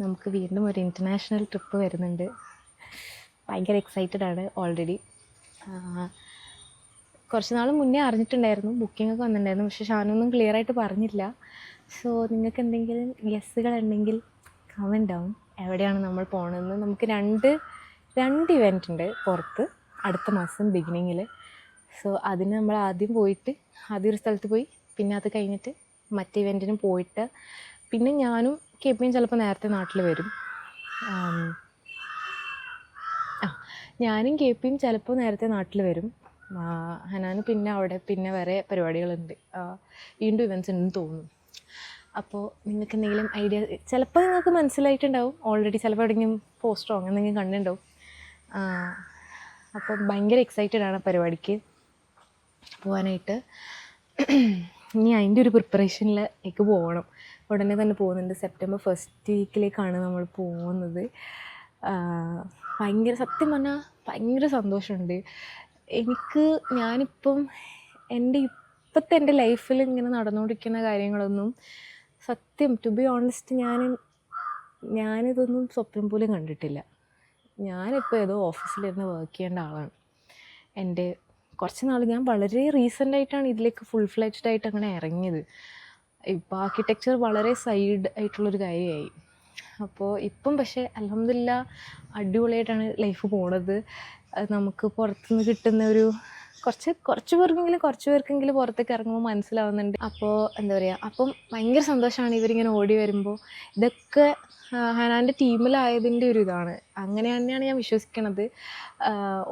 Speaker 1: നമുക്ക് വീണ്ടും ഒരു ഇൻ്റർനാഷണൽ ട്രിപ്പ് വരുന്നുണ്ട്. ഭയങ്കര എക്സൈറ്റഡ് ആണ് ഓൾറെഡി. കുറച്ച് നാൾ മുന്നേ അറിഞ്ഞിട്ടുണ്ടായിരുന്നു, ബുക്കിംഗൊക്കെ വന്നിട്ടുണ്ടായിരുന്നു, പക്ഷേ ഷാനൊന്നും ക്ലിയറായിട്ട് പറഞ്ഞില്ല. സോ നിങ്ങൾക്ക് എന്തെങ്കിലും ഗസ്സുകളുണ്ടെങ്കിൽ കമൻറ്റ് ഡൗൺ എവിടെയാണ് നമ്മൾ പോകണമെന്ന്. നമുക്ക് രണ്ട് ഇവൻ്റ് ഉണ്ട് പുറത്ത് അടുത്ത മാസം ബിഗിനിങ്ങിൽ. സോ അതിന് നമ്മൾ ആദ്യം ഒരു സ്ഥലത്ത് പോയി, പിന്നെ അത് കഴിഞ്ഞിട്ട് മറ്റേ ഇവൻറ്റിന് പോയിട്ട് പിന്നെ ഞാനും കെപിയും ചിലപ്പോൾ നേരത്തെ നാട്ടിൽ വരും. ഞാനും കെപിയും ചിലപ്പോൾ നേരത്തെ നാട്ടിൽ വരും. ഹനാന് പിന്നെ അവിടെ പിന്നെ വേറെ പരിപാടികളുണ്ട്, വീണ്ടും ഇവൻറ്റ്സ് ഉണ്ടെന്ന് തോന്നുന്നു. അപ്പോൾ നിങ്ങൾക്ക് എന്തെങ്കിലും ഐഡിയ ചിലപ്പോൾ നിങ്ങൾക്ക് മനസ്സിലായിട്ടുണ്ടാവും ഓൾറെഡി, ചിലപ്പോൾ എവിടെയെങ്കിലും പോസ്റ്ററോ അങ്ങനെ എന്തെങ്കിലും കണ്ടിട്ടുണ്ടാവും. അപ്പോൾ ഭയങ്കര എക്സൈറ്റഡ് ആണ് പരിപാടിക്ക് പോകാനായിട്ട്. ഇനി അതിൻ്റെ ഒരു പ്രിപ്പറേഷനിലേക്ക് പോകണം. ഉടനെ തന്നെ പോകുന്നുണ്ട്. സെപ്റ്റംബർ 1st വീക്കിലേക്കാണ് നമ്മൾ പോകുന്നത്. സത്യം പറഞ്ഞാൽ ഭയങ്കര സന്തോഷമുണ്ട് എനിക്ക്. ഞാനിപ്പം എൻ്റെ ലൈഫിൽ ഇങ്ങനെ നടന്നുകൊണ്ടിരിക്കുന്ന കാര്യങ്ങളൊന്നും സത്യം ടു ബി ഓണസ്റ്റ് ഞാനിതൊന്നും സ്വപ്നം പോലും കണ്ടിട്ടില്ല. ഞാനിപ്പോൾ ഏതോ ഓഫീസിലിരുന്ന് വർക്ക് ചെയ്യേണ്ട ആളാണ്. കുറച്ച് നാൾ ഞാൻ വളരെ റീസെൻ്റായിട്ടാണ് ഇതിലേക്ക് ഫുൾ ഫ്ലെഡ്ജ്ഡ് ആയിട്ട് അങ്ങനെ ഇറങ്ങിയത്. ഇപ്പോൾ ആർക്കിടെക്ചർ വളരെ സൈഡ് ആയിട്ടുള്ളൊരു കാര്യമായി. അപ്പോൾ ഇപ്പം പക്ഷേ അൽഹംദുലില്ലാ അടിപൊളിയായിട്ടാണ് ലൈഫ് പോണത്. നമുക്ക് പുറത്തുനിന്ന് കിട്ടുന്ന ഒരു കുറച്ച് പേർക്കെങ്കിലും പുറത്തേക്ക് ഇറങ്ങുമ്പോൾ മനസ്സിലാവുന്നുണ്ട്. അപ്പോൾ എന്താ പറയുക, അപ്പം ഭയങ്കര സന്തോഷമാണ് ഇവരിങ്ങനെ ഓടി വരുമ്പോൾ. ഇതൊക്കെ ഹനാൻ്റെ ടീമിലായതിൻ്റെ ഒരു ഇതാണ്. അങ്ങനെ തന്നെയാണ് ഞാൻ വിശ്വസിക്കണത്.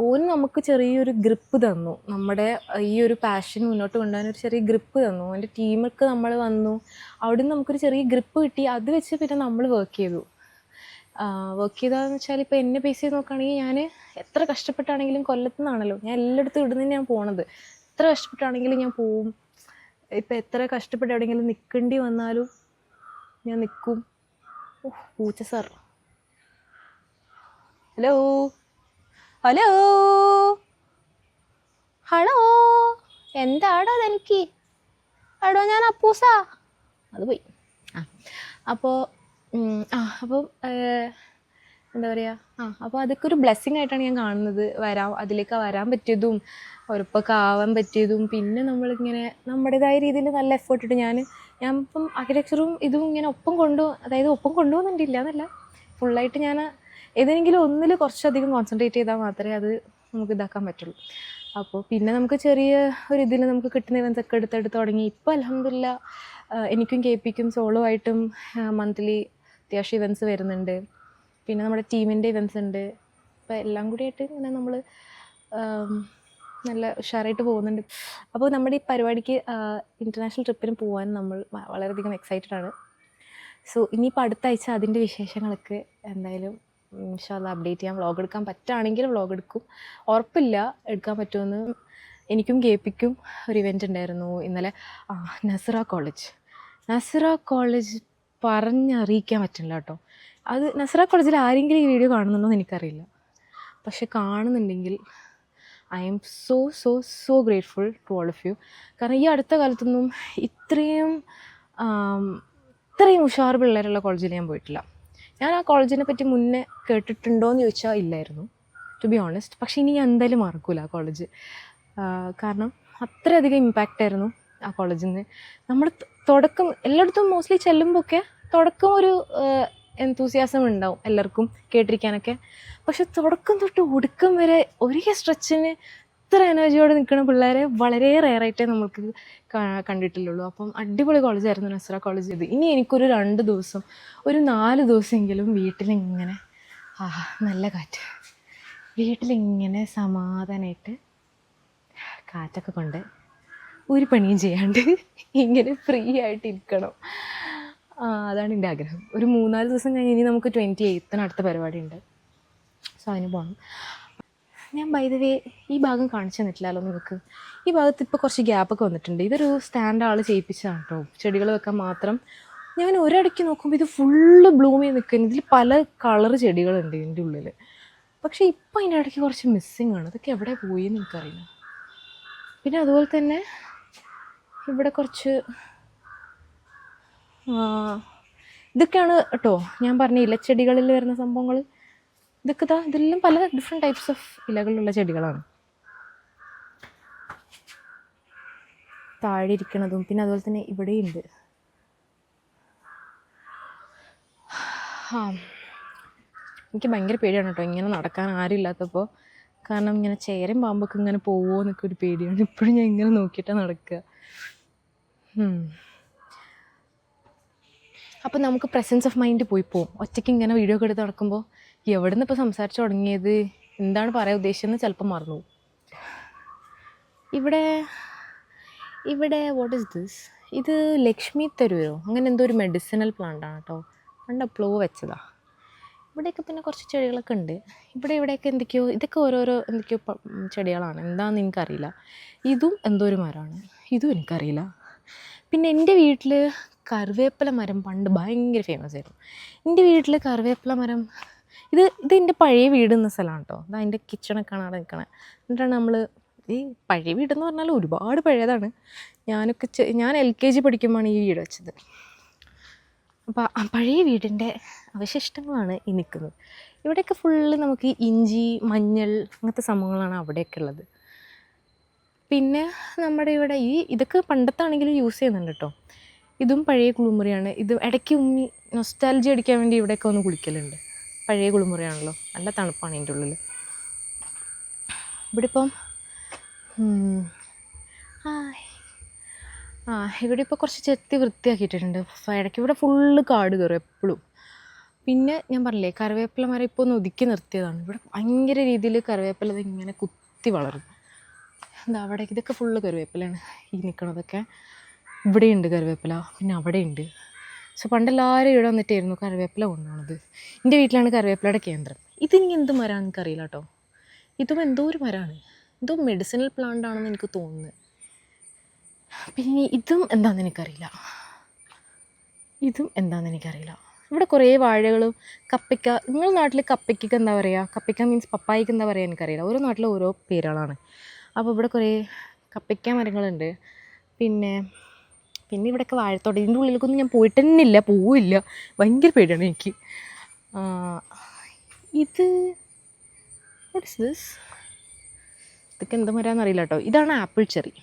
Speaker 1: ഓന് നമുക്ക് ചെറിയൊരു ഗ്രിപ്പ് തന്നു, നമ്മുടെ ഈ ഒരു പാഷൻ മുന്നോട്ട് കൊണ്ടുപോകാൻ ഒരു ചെറിയ ഗ്രിപ്പ് തന്നു. എൻ്റെ ടീമൊക്കെ നമ്മൾ വന്നു, അവിടെ നിന്ന് നമുക്കൊരു ചെറിയ ഗ്രിപ്പ് കിട്ടി. അത് വെച്ച് പിന്നെ നമ്മൾ വർക്ക് ചെയ്തതെന്ന് വെച്ചാൽ ഇപ്പോൾ എന്നെ ബേസ് ചെയ്ത് നോക്കുകയാണെങ്കിൽ ഞാൻ എത്ര കഷ്ടപ്പെട്ടാണെങ്കിലും കൊല്ലത്തു നിന്നാണല്ലോ ഞാൻ എല്ലായിടത്തും ഇവിടുന്ന് ഞാൻ പോണത്. എത്ര കഷ്ടപ്പെട്ടാണെങ്കിലും ഞാൻ പോവും. ഇപ്പം എത്ര കഷ്ടപ്പെട്ട് എവിടെയെങ്കിലും നിൽക്കേണ്ടി വന്നാലും ഞാൻ നിൽക്കും. പൂച്ച സാർ, ഹലോ എന്താടോ അതെനിക്ക് എടോ ഞാൻ അപ്പൂസാ അത് പോയി. അപ്പോൾ എന്താ പറയുക, അപ്പോൾ അതൊക്കെ ഒരു ബ്ലെസ്സിങ് ആയിട്ടാണ് ഞാൻ കാണുന്നത്. അതിലേക്ക് വരാൻ പറ്റിയതും ഒരൊപ്പൊക്കെ ആവാൻ പറ്റിയതും. പിന്നെ നമ്മളിങ്ങനെ നമ്മുടേതായ രീതിയിൽ നല്ല എഫേർട്ട് ഇട്ട് ഞാൻ ഇപ്പം ആർക്കിടെക്ചറും ഇതും ഇങ്ങനെ ഒപ്പം കൊണ്ടുപോകുന്നുണ്ടില്ല എന്നല്ല, ഫുള്ളായിട്ട് ഞാൻ ഏതെങ്കിലും ഒന്നിൽ കുറച്ചധികം കോൺസെൻട്രേറ്റ് ചെയ്താൽ മാത്രമേ അത് നമുക്ക് ഇതാക്കാൻ പറ്റുള്ളൂ. അപ്പോൾ പിന്നെ നമുക്ക് ചെറിയ ഒരു ഇതിൽ നമുക്ക് കിട്ടുന്ന ഇവൻസ് ഒക്കെ എടുത്തെടുത്ത് തുടങ്ങി. ഇപ്പോൾ അൽഹംദുലില്ലാ എനിക്കും കെപിക്കും സോളോ ആയിട്ടും മന്ത്ലി അത്യാവശ്യം ഇവൻറ്റ്സ് വരുന്നുണ്ട്. പിന്നെ നമ്മുടെ ടീമിൻ്റെ ഇവൻറ്റ്സ് ഉണ്ട്. അപ്പോൾ എല്ലാം കൂടിയായിട്ട് ഇങ്ങനെ നമ്മൾ നല്ല ഉഷാറായിട്ട് പോകുന്നുണ്ട്. അപ്പോൾ നമ്മുടെ ഈ പരിപാടിക്ക് ഇൻ്റർനാഷണൽ ട്രിപ്പിന് പോകാൻ നമ്മൾ വളരെയധികം എക്സൈറ്റഡ് ആണ്. സോ ഇനിയിപ്പോൾ അടുത്ത ആഴ്ച അതിൻ്റെ വിശേഷങ്ങളൊക്കെ എന്തായാലും ഇൻഷാ അല്ലാഹ് അപ്ഡേറ്റ് ചെയ്യാം. വ്ളോഗ് എടുക്കാൻ പറ്റുകയാണെങ്കിൽ വ്ളോഗ് എടുക്കും. ഉറപ്പില്ല എടുക്കാൻ പറ്റുമെന്ന്. എനിക്കും കെപിക്കും ഒരു ഇവൻ്റ് ഉണ്ടായിരുന്നു ഇന്നലെ. നസ്ര കോളേജ് പറഞ്ഞറിയിക്കാൻ പറ്റില്ല കേട്ടോ. അത് നസ്ര കോളേജിൽ ആരെങ്കിലും ഈ വീഡിയോ കാണുന്നുണ്ടോ എന്ന് എനിക്കറിയില്ല, പക്ഷെ കാണുന്നുണ്ടെങ്കിൽ I am so grateful to all of you. കാരണം ഈ അടുത്ത കാലത്തൊന്നും ഇത്രയും ഉഷാർ പിള്ളേരുള്ള കോളേജിൽ ഞാൻ പോയിട്ടില്ല. ഞാൻ ആ കോളേജിനെ പറ്റി മുന്നേ കേട്ടിട്ടുണ്ടോ എന്ന് ചോദിച്ചാൽ ഇല്ലായിരുന്നു, ടു ബി ഓണസ്റ്റ്. പക്ഷേ ഇനി ഞാൻ എന്തായാലും മറക്കൂല ആ കോളേജ്. കാരണം അത്രയധികം ഇമ്പാക്റ്റ് ആയിരുന്നു ആ കോളേജിൽ നിന്ന്. നമ്മൾ തുടക്കം എല്ലായിടത്തും മോസ്റ്റ്ലി ചെല്ലുമ്പോൾ ഒക്കെ തുടക്കം ഒരു എന്തൂസിയാസം ഉണ്ടാവും എല്ലാവർക്കും കേട്ടിരിക്കാനൊക്കെ. പക്ഷെ തുടക്കം തൊട്ട് ഒടുക്കം വരെ ഒരേ സ്ട്രെച്ചിന് ഇത്ര എനർജിയോടെ നിൽക്കുന്ന പിള്ളേരെ വളരെ റെയറായിട്ടേ നമുക്ക് കണ്ടിട്ടുള്ളൂ. അപ്പം അടിപൊളി കോളേജായിരുന്നു നസ്ര കോളേജ്. ഇത് ഇനി എനിക്കൊരു 2 ദിവസം, ഒരു 4 ദിവസമെങ്കിലും വീട്ടിലിങ്ങനെ നല്ല കാറ്റ്, വീട്ടിലിങ്ങനെ സമാധാനമായിട്ട് കാറ്റൊക്കെ കൊണ്ട് ഒരു പണിയും ചെയ്യാണ്ട് ഇങ്ങനെ ഫ്രീ ആയിട്ടിരിക്കണം. അതാണ് എൻ്റെ ആഗ്രഹം. ഒരു 3-4 ദിവസം കഴിഞ്ഞ് ഇനി നമുക്ക് 28ന് അടുത്ത പരിപാടി ഉണ്ട്. സോ അതിന് പോകണം. ഞാൻ ബൈ ദ വേ ഈ ഭാഗം കാണിച്ചു തന്നിട്ടില്ലല്ലോ നിങ്ങൾക്ക്. ഈ ഭാഗത്ത് ഇപ്പോൾ കുറച്ച് ഗ്യാപ്പൊക്കെ വന്നിട്ടുണ്ട്. ഇതൊരു സ്റ്റാൻഡ് ആൾ ചെയ്യിപ്പിച്ചതാണ് കേട്ടോ, ചെടികൾ വെക്കാൻ മാത്രം. ഞാൻ ഒരിടയ്ക്ക് നോക്കുമ്പോൾ ഇത് ഫുള്ള് ബ്ലൂം ചെയ്ത് നിൽക്കുന്നു. ഇതിൽ പല കളർ ചെടികളുണ്ട് ഇതിൻ്റെ ഉള്ളിൽ. പക്ഷേ ഇപ്പോൾ അതിൻ്റെ ഇടയ്ക്ക് കുറച്ച് മിസ്സിങ് ആണ്. ഇതൊക്കെ എവിടെ പോയി എന്ന് എനിക്കറിയില്ല. പിന്നെ അതുപോലെ തന്നെ ഇവിടെ കുറച്ച് ഇതൊക്കെയാണ് കേട്ടോ ഞാൻ പറഞ്ഞ ഇലച്ചെടികളിൽ വരുന്ന സംഭവങ്ങൾ. ഇതൊക്കെ ഇതെല്ലാം പല ഡിഫറെൻറ്റ് ടൈപ്സ് ഓഫ് ഇലകളുള്ള ചെടികളാണ്. താഴെ ഇരിക്കണതും പിന്നെ അതുപോലെ തന്നെ ഇവിടെയുണ്ട്. എനിക്ക് ഭയങ്കര പേടിയാണ് കേട്ടോ ഇങ്ങനെ നടക്കാൻ ആരും ഇല്ലാത്തപ്പോൾ. കാരണം ഇങ്ങനെ ചേരയും പാമ്പൊക്കെ ഇങ്ങനെ പോവുമോ എന്നൊക്കെ ഒരു പേടിയാണ്. ഇപ്പോഴും ഞാൻ ഇങ്ങനെ നോക്കിയിട്ടാണ് നടക്കുക. അപ്പോൾ നമുക്ക് പ്രസൻസ് ഓഫ് മൈൻഡ് പോവും. ഒറ്റയ്ക്ക് ഇങ്ങനെ വീഡിയോ ഒക്കെ എടുത്ത് നടക്കുമ്പോൾ എവിടെ നിന്ന് ഇപ്പോൾ സംസാരിച്ച് തുടങ്ങിയത്, എന്താണ് പറയാൻ ഉദ്ദേശിച്ചതെന്ന് ചിലപ്പോൾ മറന്നു പോകും. ഇവിടെ വാട്ട് ഈസ് ദിസ്? ഇത് ലക്ഷ്മി തരൂരോ അങ്ങനെ എന്തോ ഒരു മെഡിസിനൽ പ്ലാന്റാണ് കേട്ടോ. പണ്ട് എപ്പോഴോ വെച്ചതാണ്. ഇവിടെയൊക്കെ പിന്നെ കുറച്ച് ചെടികളൊക്കെ ഉണ്ട്. ഇവിടെയൊക്കെ എന്തൊക്കെയോ, ഇതൊക്കെ ഓരോരോ എന്തൊക്കെയോ ചെടികളാണ്, എന്താണെന്ന് എനിക്കറിയില്ല. ഇതും എന്തോ ഒരു മരമാണ്, ഇതും എനിക്കറിയില്ല. പിന്നെ എൻ്റെ വീട്ടിൽ കറിവേപ്പില മരം പണ്ട് ഭയങ്കര ഫേമസ് ആയിരുന്നു. എൻ്റെ വീട്ടിൽ കറിവേപ്പില മരം, ഇത് എൻ്റെ പഴയ വീട് എന്ന സ്ഥലമാണ് കേട്ടോ. അത് അതിൻ്റെ കിച്ചണൊക്കെ ആണ് അവിടെ നിൽക്കണത്. എന്നിട്ടാണ് നമ്മൾ ഈ പഴയ വീടെന്ന് പറഞ്ഞാൽ ഒരുപാട് പഴയതാണ്. ഞാൻ LKG പഠിക്കുമ്പോഴാണ് ഈ വീട് വെച്ചത്. അപ്പോൾ ആ പഴയ വീടിൻ്റെ അവശിഷ്ടങ്ങളാണ് ഈ നിൽക്കുന്നത്. ഇവിടെയൊക്കെ ഫുള്ള് നമുക്ക് ഇഞ്ചി, മഞ്ഞൾ അങ്ങനത്തെ സംഭവങ്ങളാണ് അവിടെയൊക്കെ ഉള്ളത്. പിന്നെ നമ്മുടെ ഇവിടെ ഇതൊക്കെ പണ്ടത്താണെങ്കിലും യൂസ് ചെയ്യുന്നുണ്ട് കേട്ടോ. ഇതും പഴയ കുളിമുറിയാണ്. ഇത് ഇടയ്ക്ക് ഉമ്മി നൊസ്റ്റാൾജി അടിക്കാൻ വേണ്ടി ഇവിടെയൊക്കെ ഒന്ന് കുളിക്കലുണ്ട്. പഴയ കുളിമുറിയാണല്ലോ, നല്ല തണുപ്പാണ് അതിൻ്റെ ഉള്ളിൽ. ഇവിടെ ഇപ്പം ഇവിടെ ഇപ്പോൾ കുറച്ച് ചെത്തി വൃത്തിയാക്കിയിട്ടുണ്ട്. ഇടയ്ക്ക് ഇവിടെ ഫുള്ള് കാട് കയറും എപ്പോഴും. പിന്നെ ഞാൻ പറഞ്ഞില്ലേ കറിവേപ്പില മരം ഇപ്പോൾ ഒന്ന് ഒതുക്കി നിർത്തിയതാണ്. ഇവിടെ ഭയങ്കര രീതിയിൽ കറിവേപ്പില ഇങ്ങനെ കുത്തി വളരും. എന്താ അവിടെ ഇതൊക്കെ ഫുള്ള് കറിവേപ്പിലാണ് ഈ നിൽക്കണതൊക്കെ. ഇവിടെയുണ്ട് കറിവേപ്പില, പിന്നെ അവിടെയുണ്ട്. സോ പണ്ടെല്ലാവരും ഇവിടെ വന്നിട്ടായിരുന്നു കറിവേപ്പില കൊണ്ടുപോകുന്നത്. എൻ്റെ വീട്ടിലാണ് കറിവേപ്പിലയുടെ കേന്ദ്രം. ഇതിനി എന്ത് മരമാണെന്ന് എനിക്കറിയില്ല കേട്ടോ. ഇതും എന്തോ ഒരു മരമാണ്, എന്തോ മെഡിസിനൽ പ്ലാന്റ് ആണെന്ന് എനിക്ക് തോന്നുന്നത്. പിന്നെ ഇതും എന്താണെന്ന് എനിക്കറിയില്ല. ഇവിടെ കുറേ വാഴകളും കപ്പയ്ക്ക. നിങ്ങളുടെ നാട്ടിൽ കപ്പയ്ക്കൊക്കെ എന്താ പറയുക? കപ്പയ്ക്ക മീൻസ് പപ്പായക്ക് എന്താ പറയുക എനിക്കറിയില്ല. ഓരോ നാട്ടിലും ഓരോ പേരുകളാണ്. അപ്പോൾ ഇവിടെ കുറേ കപ്പയ്ക്ക മരങ്ങളുണ്ട്. പിന്നെ ഇവിടെയൊക്കെ വാഴത്തോട്ടം. ഇതിൻ്റെ ഉള്ളിലേക്കൊന്നും ഞാൻ പോയിട്ട് തന്നെ ഇല്ല, പോവില്ല. ഭയങ്കര പേടിയാണ് എനിക്ക്. ഇത് വാട്ട് ഇസ് ദിസ്? ഇതൊക്കെ എന്താ മരമാണെന്നറിയില്ല കേട്ടോ. ഇതാണ് ആപ്പിൾ ചെറി.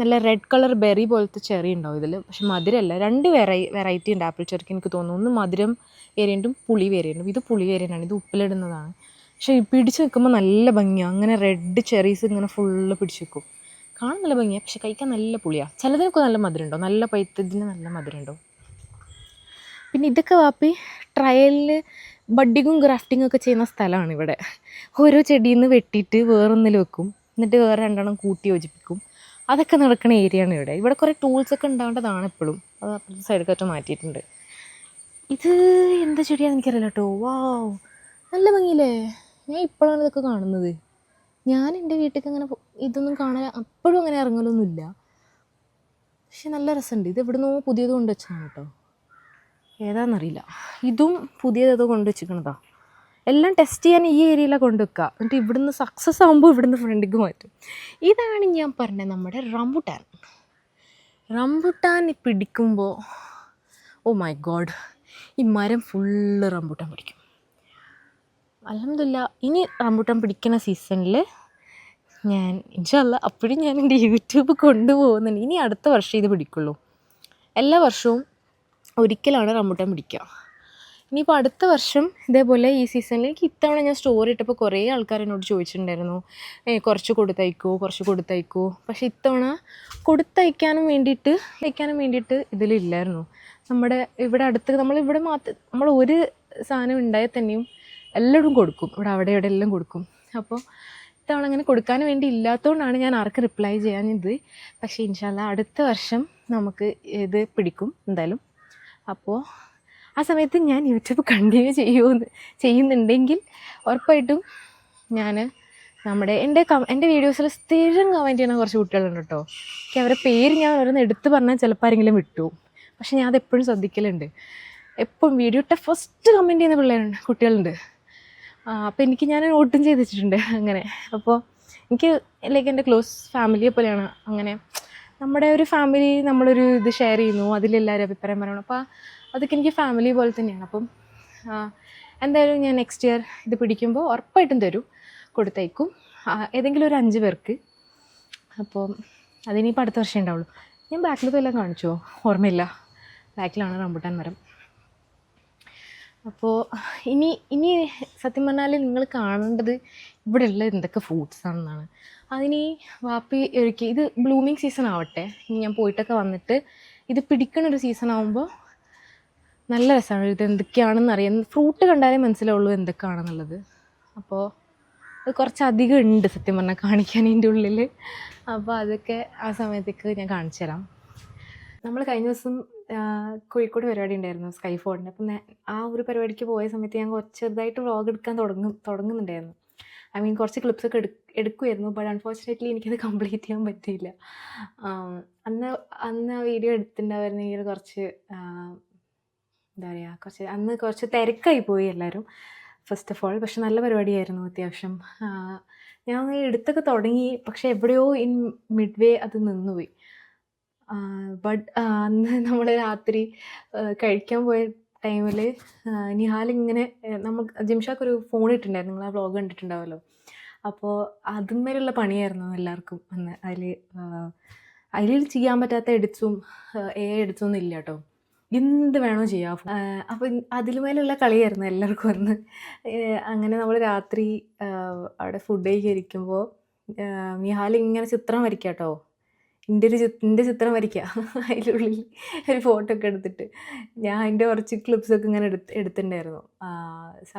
Speaker 1: നല്ല റെഡ് കളർ ബെറി പോലത്തെ ചെറി ഉണ്ടാവും ഇതിൽ. പക്ഷെ മധുരമല്ല. 2 വെറൈറ്റി ഉണ്ട് ആപ്പിൾ ചെറിക്ക് എനിക്ക് തോന്നുന്നു. ഒന്ന് മധുരം വേരിയൻറ്റും പുളി വേരിയൻറ്റും. ഇത് പുളി വേരിയൻ്റാണ്, ഇത് ഉപ്പിലിടുന്നതാണ്. പക്ഷേ പിടിച്ച് നിൽക്കുമ്പോൾ നല്ല ഭംഗിയാണ്. അങ്ങനെ റെഡ് ചെറീസ് ഇങ്ങനെ ഫുള്ള് പിടിച്ച് നിൽക്കും. കാണാൻ നല്ല ഭംഗിയാണ്, പക്ഷെ കഴിക്കാൻ നല്ല പുളിയാണ്. ചിലതിനൊക്കെ നല്ല മധുരം ഉണ്ടാവും, നല്ല പഴുത്തതിന് നല്ല മധുരം ഉണ്ടാവും. പിന്നെ ഇതൊക്കെ വാപ്പി ട്രയലിൽ ബഡ്ഡിങ്ങും ഗ്രാഫ്റ്റിങ്ങും ഒക്കെ ചെയ്യുന്ന സ്ഥലമാണ് ഇവിടെ. ഓരോ ചെടിയിൽ നിന്ന് വെട്ടിയിട്ട് വേറൊന്നിൽ വെക്കും, എന്നിട്ട് വേറെ 2 എണ്ണം കൂട്ടി യോജിപ്പിക്കും. അതൊക്കെ നടക്കുന്ന ഏരിയയാണ് ഇവിടെ. ഇവിടെ കുറേ ടൂൾസൊക്കെ ഉണ്ടാവേണ്ടതാണ് എപ്പോഴും. അത് അപ്പുറത്തെ സൈഡിലേക്കൊക്കെ മാറ്റിയിട്ടുണ്ട്. ഇത് എന്താ ചെടിയാണെന്ന് എനിക്കറിയില്ല കേട്ടോ. വാവ്, നല്ല ഭംഗിയില്ലേ? ഞാൻ ഇപ്പോഴാണ് ഇതൊക്കെ കാണുന്നത്. ഞാൻ എൻ്റെ വീട്ടിലേക്ക് അങ്ങനെ ഇതൊന്നും കാണാൻ അപ്പോഴും അങ്ങനെ ഇറങ്ങലൊന്നുമില്ല. പക്ഷെ നല്ല രസമുണ്ട്. ഇത് എവിടുന്നോ പുതിയത് കൊണ്ട് വെച്ചതാണ് കേട്ടോ. ഏതാണെന്നറിയില്ല. ഇതും പുതിയതോ കൊണ്ട് വെച്ചിരിക്കണതാണ്. എല്ലാം ടെസ്റ്റ് ചെയ്യാൻ ഈ ഏരിയയിലാണ് കൊണ്ടുവെക്കുക. എന്നിട്ട് ഇവിടുന്ന് സക്സസ് ആകുമ്പോൾ ഇവിടുന്ന് ഫ്രണ്ടിലേക്ക് മാറ്റും. ഇതാണ് ഞാൻ പറഞ്ഞത് നമ്മുടെ റംബുട്ടാൻ പിടിക്കുമ്പോൾ ഓ മൈ ഗോഡ്, ഈ മരം ഫുള്ള് റംബൂട്ടാൻ പിടിക്കും. അൽഹംദുലില്ലാ ഇനി റംബൂട്ടാൻ പിടിക്കുന്ന സീസണിൽ ഞാൻ ഇൻഷാ അല്ലാ അപ്പോഴും ഞാൻ എൻ്റെ യൂട്യൂബ് കൊണ്ടുപോകുന്നുണ്ട്. ഇനി അടുത്ത വർഷം ഇത് പിടിക്കുള്ളൂ. എല്ലാ വർഷവും ഒരിക്കലാണ് റംബൂട്ടാൻ പിടിക്കുക. ഇനിയിപ്പോൾ അടുത്ത വർഷം ഇതേപോലെ ഈ സീസണിൽ എനിക്ക് ഇത്തവണ ഞാൻ സ്റ്റോറി ഇട്ടപ്പോൾ കുറേ ആൾക്കാർ എന്നോട് ചോദിച്ചിട്ടുണ്ടായിരുന്നു, കുറച്ച് കൊടുത്തയക്കൂ. പക്ഷേ ഇത്തവണ കൊടുത്തയക്കാനും വേണ്ടിയിട്ട് ഇതിലില്ലായിരുന്നു. നമ്മുടെ ഇവിടെ അടുത്ത് നമ്മളിവിടെ നമ്മൾ ഒരു സാധനം ഉണ്ടായാൽ തന്നെയും എല്ലായിടും കൊടുക്കും, അവിടെ എല്ലാം കൊടുക്കും. അപ്പോൾ ഇത്തവണ അങ്ങനെ കൊടുക്കാൻ വേണ്ടി ഇല്ലാത്തതുകൊണ്ടാണ് ഞാൻ ആർക്കും റിപ്ലൈ ചെയ്യാഞ്ഞത്. പക്ഷേ ഇൻഷാ അല്ലാ അടുത്ത വർഷം നമുക്ക് ഇത് പിടിക്കും എന്തായാലും. അപ്പോൾ ആ സമയത്ത് ഞാൻ യൂട്യൂബ് കണ്ടിന്യൂ ചെയ്യുന്നുണ്ടെങ്കിൽ ഉറപ്പായിട്ടും ഞാൻ എൻ്റെ വീഡിയോസിൽ സ്ഥിരം കമൻറ്റ് ചെയ്യുന്ന കുറച്ച് കുട്ടികളുണ്ട് കേട്ടോ. എനിക്ക് അവരുടെ പേര് ഞാൻ ഓരോന്ന് എടുത്ത് പറഞ്ഞാൽ ചിലപ്പോൾ ആരെങ്കിലും വിട്ടു. പക്ഷെ ഞാൻ അതെപ്പോഴും ശ്രദ്ധിക്കലുണ്ട്. എപ്പോഴും വീഡിയോ ഇട്ട ഫസ്റ്റ് കമൻറ്റ് ചെയ്യുന്ന കുട്ടികളുണ്ട്. അപ്പോൾ ഞാൻ നോട്ടും ചെയ്ത് വെച്ചിട്ടുണ്ട് അങ്ങനെ. അപ്പോൾ എനിക്ക് ലൈക്ക് എൻ്റെ ക്ലോസ് ഫാമിലിയെ പോലെയാണ്. അങ്ങനെ നമ്മുടെ ഒരു ഫാമിലി നമ്മളൊരു ഇത് ഷെയർ ചെയ്യുന്നു, അതിലെല്ലാവരും അഭിപ്രായം പറയണം. അപ്പോൾ അതൊക്കെ എനിക്ക് ഫാമിലി പോലെ തന്നെയാണ്. അപ്പം എന്തായാലും ഞാൻ നെക്സ്റ്റ് ഇയർ ഇത് പിടിക്കുമ്പോൾ ഉറപ്പായിട്ടും കൊടുത്തയക്കും, ഏതെങ്കിലും ഒരു 5 പേർക്ക്. അപ്പോൾ അതിനിപ്പോൾ അടുത്ത വർഷം ഉണ്ടാവുള്ളൂ. ഞാൻ ബാക്കിലത്തെ എല്ലാം കാണിച്ചോ? ഓർമ്മയില്ല. ബാക്കിലാണ് റംബൂട്ടാൻ മരം. അപ്പോൾ ഇനി സത്യം പറഞ്ഞാൽ നിങ്ങൾ കാണേണ്ടത് ഇവിടെയുള്ള എന്തൊക്കെ ഫ്രൂട്ട്സാണെന്നാണ്. അതിന് വാപ്പി ഒരുക്കി ഇത് ബ്ലൂമിങ് സീസൺ ആവട്ടെ, ഇനി ഞാൻ പോയിട്ടൊക്കെ വന്നിട്ട് ഇത് പിടിക്കണൊരു സീസൺ ആകുമ്പോൾ നല്ല രസമാണ്. ഇത് എന്തൊക്കെയാണെന്ന് അറിയാം. ഫ്രൂട്ട് കണ്ടാലേ മനസ്സിലാവുള്ളൂ എന്തൊക്കെയാണെന്നുള്ളത്. അപ്പോൾ അത് കുറച്ചധികം ഉണ്ട് സത്യം പറഞ്ഞാൽ കാണിക്കാൻ ഇതിൻ്റെ ഉള്ളിൽ. അപ്പോൾ അതൊക്കെ ആ സമയത്തേക്ക് ഞാൻ കാണിച്ചു തരാം. നമ്മൾ കഴിഞ്ഞ ദിവസം കോഴിക്കോട് പരിപാടി ഉണ്ടായിരുന്നു സ്കൈഫോണിൻ്റെ. അപ്പം ആ ഒരു പരിപാടിക്ക് പോയ സമയത്ത് ഞാൻ ചെറുതായിട്ട് വ്ളോഗ് എടുക്കാൻ തുടങ്ങുന്നുണ്ടായിരുന്നു. കുറച്ച് ക്ലിപ്സൊക്കെ എടുക്കുമായിരുന്നു. ബട്ട് അൺഫോർച്ചുനേറ്റ്ലി എനിക്കത് കംപ്ലീറ്റ് ചെയ്യാൻ പറ്റിയില്ല. അന്ന് ആ വീഡിയോ എടുത്തിട്ടുണ്ടായിരുന്നെങ്കിൽ കുറച്ച് എന്താ പറയുക, അന്ന് കുറച്ച് തിരക്കായി പോയി എല്ലാവരും ഫസ്റ്റ് ഓഫ് ഓൾ. പക്ഷെ നല്ല പരിപാടിയായിരുന്നു അത്യാവശ്യം. ഞാൻ എടുത്തൊക്കെ തുടങ്ങി, പക്ഷെ എവിടെയോ ഇൻ മിഡ് വേ അത് നിന്നുപോയി. ബട്ട് അന്ന് നമ്മൾ രാത്രി കഴിക്കാൻ പോയ ടൈമിൽ നിഹാലിങ്ങനെ ജിംഷാക്കൊരു ഫോൺ ഇട്ടിട്ടുണ്ടായിരുന്നു. നിങ്ങൾ ആ വ്ളോഗ് കണ്ടിട്ടുണ്ടാവുമല്ലോ. അപ്പോൾ അതുമേലുള്ള പണിയായിരുന്നു എല്ലാവർക്കും അന്ന്. അതിൽ ചെയ്യാൻ പറ്റാത്ത എഡിറ്റ്സും എഡിറ്റ്സൊന്നും ഇല്ല കേട്ടോ. എന്ത് വേണോ ചെയ്യാം. അപ്പം അതിലുമേലുള്ള കളിയായിരുന്നു എല്ലാവർക്കും അന്ന്. അങ്ങനെ നമ്മൾ രാത്രി അവിടെ ഫുഡ് കഴിക്കുമ്പോൾ നിഹാലിങ്ങനെ ചിത്രം വരയ്ക്കുക കേട്ടോ. എൻ്റെ ചിത്രം വരയ്ക്കുക, അതിനുള്ളിൽ ഒരു ഫോട്ടോ ഒക്കെ എടുത്തിട്ട്. ഞാൻ അതിൻ്റെ കുറച്ച് ക്ലിപ്സൊക്കെ ഇങ്ങനെ എടുത്തിട്ടുണ്ടായിരുന്നു.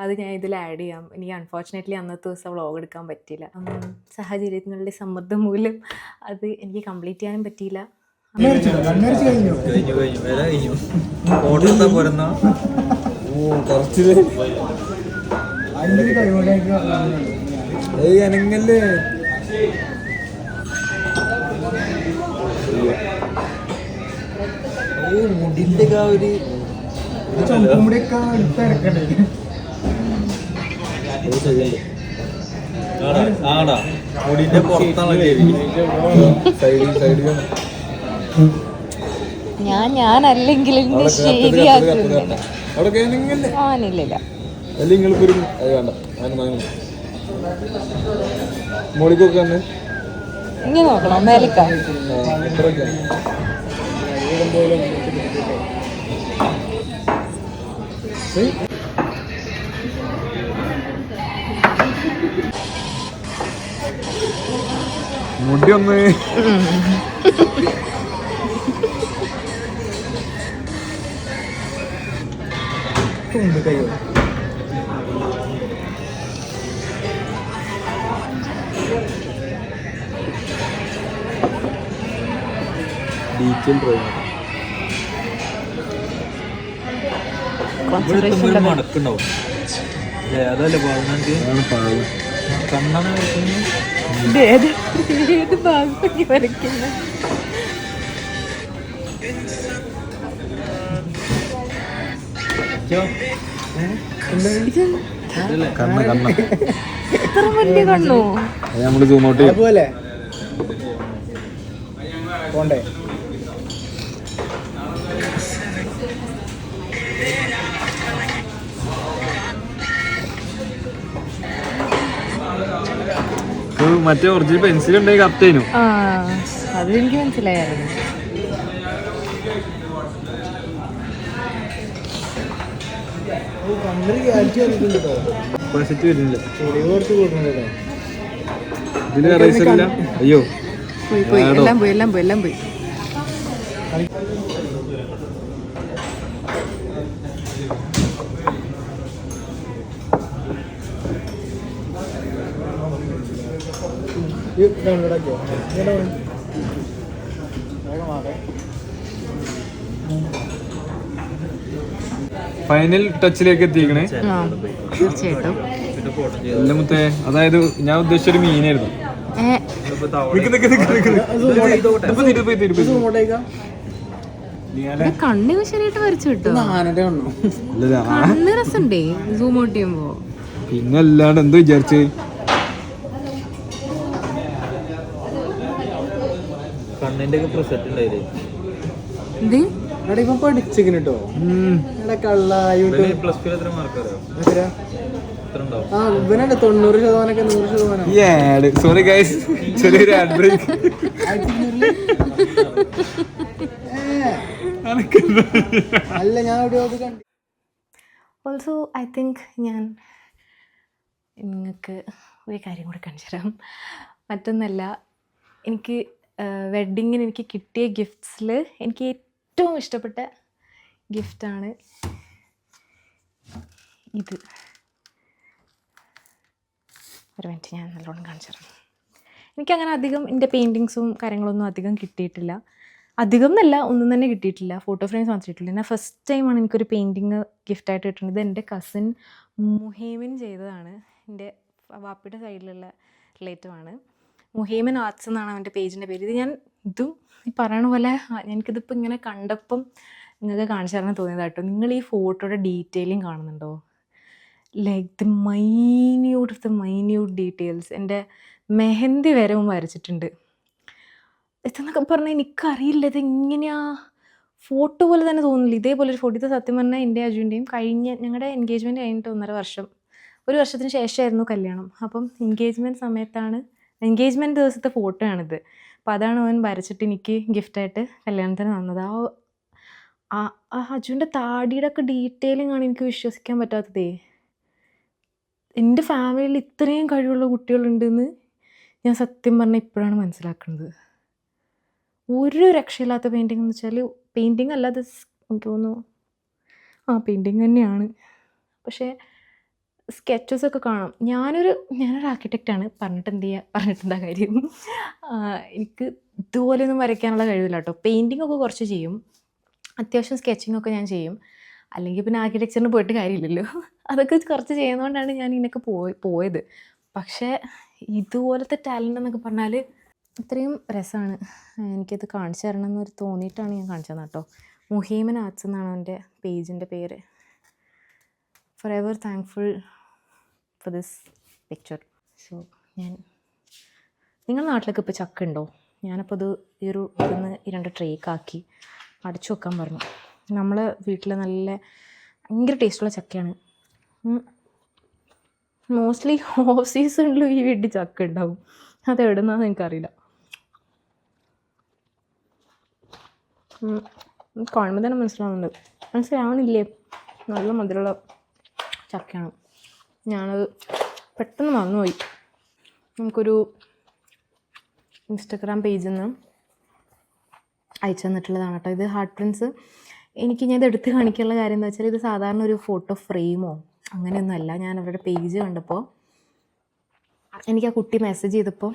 Speaker 1: അത് ഞാൻ ഇതിൽ ആഡ് ചെയ്യാം. എനിക്ക് അൺഫോർച്ചുനേറ്റ്ലി അന്നത്തെ ദിവസം വ്ളോഗ് എടുക്കാൻ പറ്റിയില്ല. സാഹചര്യങ്ങളുടെ സമ്മർദ്ദം മൂലം അത് എനിക്ക് കംപ്ലീറ്റ് ചെയ്യാനും പറ്റിയില്ല.
Speaker 2: മുടിന്റെ ഒരു മുടിന്റെ പുറത്താണ്
Speaker 1: ഞാനല്ലെങ്കിൽ ശരിയാക്കുന്നില്ല.
Speaker 2: മോളിക്കൊക്കെ
Speaker 1: ഇങ്ങനെ നോക്കണം മേലിക്ക.
Speaker 2: മുടി ഒന്ന് കയ്യോ മടക്കുണ്ടാവും. അതല്ലേ കണ്ണാണ്
Speaker 1: ഏത് ഭാഗം വരയ്ക്കുന്നത്? എത്ര വലിയ കണ്ണോ?
Speaker 2: നമ്മള് സൂമൗട്ട് പോലെ പോണ്ടേ. മറ്റേ ഒറിജിനൽ പെൻസിൽ ഉണ്ടെങ്കിൽ കറക്റ്റേനു.
Speaker 1: ആ അത് എനിക്ക് മനസ്സിലായിരുന്നു.
Speaker 2: ഇതില് eraser ഇല്ല. അയ്യോ
Speaker 1: പോയി എല്ലാം പോയി എല്ലാം പോയി എല്ലാം പോയി.
Speaker 2: ഫൈനൽ ടച്ചിലേക്ക് എത്തിക്കണേ.
Speaker 1: തീർച്ചയായിട്ടും.
Speaker 2: എല്ലാം മുത്തേ, അതായത് ഞാൻ ഉദ്ദേശിച്ചൊരു മീനായിരുന്നു.
Speaker 1: കണ്ണിന് ശരിയായിട്ട് വരച്ചു കിട്ടും. കണ്ണ് രസണ്ടേ സൂം ഔട്ട് ചെയ്യുമ്പോ.
Speaker 2: പിന്നെ അല്ലാണ്ട് എന്തോ വിചാരിച്ച് കണ്ണിന്റെ ഒക്കെ പ്രസക്തി ഉണ്ടായില്ലേ? പഠിച്ചിട്ടോ സോറി ഗൈസ്, ചെറിയൊരു ad break.
Speaker 1: Also I think ഞാൻ നിങ്ങൾക്ക് ഒരു കാര്യം കൂടി കാണിച്ചു തരാം. മറ്റൊന്നല്ല, എനിക്ക് വെഡ്ഡിങ്ങിന് എനിക്ക് കിട്ടിയ ഗിഫ്റ്റ്സിൽ എനിക്ക് ഏറ്റവും ഇഷ്ടപ്പെട്ട ഗിഫ്റ്റാണ് ഇത്. ഒരു മിനിറ്റ്, ഞാൻ നല്ലോണം കാണിച്ചു തരാം. എനിക്കങ്ങനെ അധികം എൻ്റെ പെയിൻറ്റിങ്സും കാര്യങ്ങളൊന്നും അധികം കിട്ടിയിട്ടില്ല. അധികം എന്നല്ല, ഒന്നും തന്നെ കിട്ടിയിട്ടില്ല. ഫോട്ടോ ഫ്രെയിംസ് വാങ്ങിച്ചിട്ടില്ല. ഞാൻ ഫസ്റ്റ് ടൈമാണ് എനിക്കൊരു പെയിൻറ്റിങ് ഗിഫ്റ്റായിട്ട് കിട്ടുന്നത്. ഇത് എൻ്റെ കസിൻ മുഹൈമിൻ ചെയ്തതാണ്. എൻ്റെ വാപ്പിയുടെ സൈഡിലുള്ള റിലേറ്റീവാണ്. മുഹൈമിൻ ആർട്സ് എന്നാണ് അവൻ്റെ പേജിൻ്റെ പേര്. ഇതും ഈ പറയണ പോലെ എനിക്കിതിപ്പോൾ ഇങ്ങനെ കണ്ടപ്പം നിങ്ങൾക്ക് കാണിച്ചു തരാൻ തോന്നിയതാട്ടോ. നിങ്ങൾ ഈ ഫോട്ടോയുടെ ഡീറ്റെയിലിങ് കാണുന്നുണ്ടോ? Like the minute details. എൻ്റെ മെഹന്തി വരെ വരച്ചിട്ടുണ്ട്. ഇതെന്നൊക്കെ പറഞ്ഞാൽ എനിക്കറിയില്ല ഇതെങ്ങനെയാ. ഫോട്ടോ പോലെ തന്നെ തോന്നില്ല. ഇതേപോലൊരു ഫോട്ടോ. ഇത് സത്യം പറഞ്ഞാൽ എൻ്റെ അജുവിൻ്റെയും ഞങ്ങളുടെ എൻഗേജ്മെൻറ്റ് കഴിഞ്ഞിട്ട് 1.5 വർഷം, 1 വർഷത്തിന് ശേഷമായിരുന്നു കല്യാണം. അപ്പം എൻഗേജ്മെൻറ്റ് ദിവസത്തെ ഫോട്ടോ ആണിത്. അപ്പം അതാണ് അവൻ വരച്ചിട്ട് എനിക്ക് ഗിഫ്റ്റായിട്ട് കല്യാണത്തിന് തന്നത്. ആ അജുവിൻ്റെ താടിയുടെ ഒക്കെ ഡീറ്റെയിലിംഗ് ആണ് എനിക്ക് വിശ്വസിക്കാൻ പറ്റാത്തതേ. എൻ്റെ ഫാമിലിയിൽ ഇത്രയും കഴിവുള്ള കുട്ടികളുണ്ടെന്ന് ഞാൻ സത്യം പറഞ്ഞാൽ ഇപ്പോഴാണ് മനസ്സിലാക്കുന്നത്. ഒരു രക്ഷയില്ലാത്ത പെയിൻറ്റിംഗ് എന്ന് വെച്ചാൽ പെയിൻറ്റിങ് അല്ലാതെ എനിക്ക് തോന്നുന്നു പെയിൻറ്റിങ് തന്നെയാണ്. പക്ഷേ സ്കെച്ചസൊക്കെ കാണാം. ഞാനൊരു ആർക്കിടെക്റ്റാണ്. പറഞ്ഞിട്ടെന്താ കാര്യം. എനിക്ക് ഇതുപോലെയൊന്നും വരയ്ക്കാനുള്ള കഴിവില്ല കേട്ടോ. പെയിൻറ്റിങ്ങൊക്കെ കുറച്ച് ചെയ്യും, അത്യാവശ്യം സ്കെച്ചിങ്ങൊക്കെ ഞാൻ ചെയ്യും. അല്ലെങ്കിൽ പിന്നെ ആർക്കിടെക്ചറിന് പോയിട്ട് കാര്യമില്ലല്ലോ. അതൊക്കെ കുറച്ച് ചെയ്യുന്നതുകൊണ്ടാണ് ഞാൻ ഇതിനൊക്കെ പോയത്. പക്ഷേ ഇതുപോലത്തെ ടാലൻ്റ് എന്നൊക്കെ പറഞ്ഞാൽ ഇത്രയും രസമാണ്. എനിക്കത് കാണിച്ചു തരണം എന്നൊരു തോന്നിയിട്ടാണ് ഞാൻ കാണിച്ചു തന്നത് കേട്ടോ. മുഹൈമിൻ ആർട്സ് എന്നാണ് എൻ്റെ പേജിൻ്റെ പേര്. For ever thankful for this picture. So നിങ്ങളുടെ നാട്ടിലൊക്കെ ഇപ്പോൾ ചക്ക ഉണ്ടോ? ഞാനപ്പോൾ ഇത് ഇതിന്ന് 2 ട്രേക്കാക്കി അടച്ചു വെക്കാൻ പറഞ്ഞു. നമ്മളെ വീട്ടിൽ ഭയങ്കര ടേസ്റ്റുള്ള ചക്കയാണ്. മോസ്റ്റ്ലി ഓഫ് സീസണിലും ഈ വീട്ടിൽ ചക്ക ഉണ്ടാവും. അത് എവിടുന്നാന്ന് എനിക്കറിയില്ല. കാണുമ്പോൾ തന്നെ മനസ്സിലാവണില്ലേ? നല്ല മധുരമുള്ള ചക്കയാണ്. ഞാനത് പെട്ടെന്ന് മറന്നുപോയി. നമുക്കൊരു ഇൻസ്റ്റഗ്രാം പേജിൽ നിന്ന് അയച്ചു തന്നിട്ടുള്ളതാണ് കേട്ടോ. ഇത് ഹാർട്ട് പ്രിൻസ്. ഞാൻ ഇത് എടുത്ത് കാണിക്കാനുള്ള കാര്യം എന്താ വെച്ചാൽ, ഇത് സാധാരണ ഒരു ഫോട്ടോ ഫ്രെയിമോ അങ്ങനെയൊന്നുമല്ല. ഞാൻ അവരുടെ പേജ് കണ്ടപ്പോൾ എനിക്ക് ആ കുട്ടി മെസ്സേജ് ചെയ്തപ്പോൾ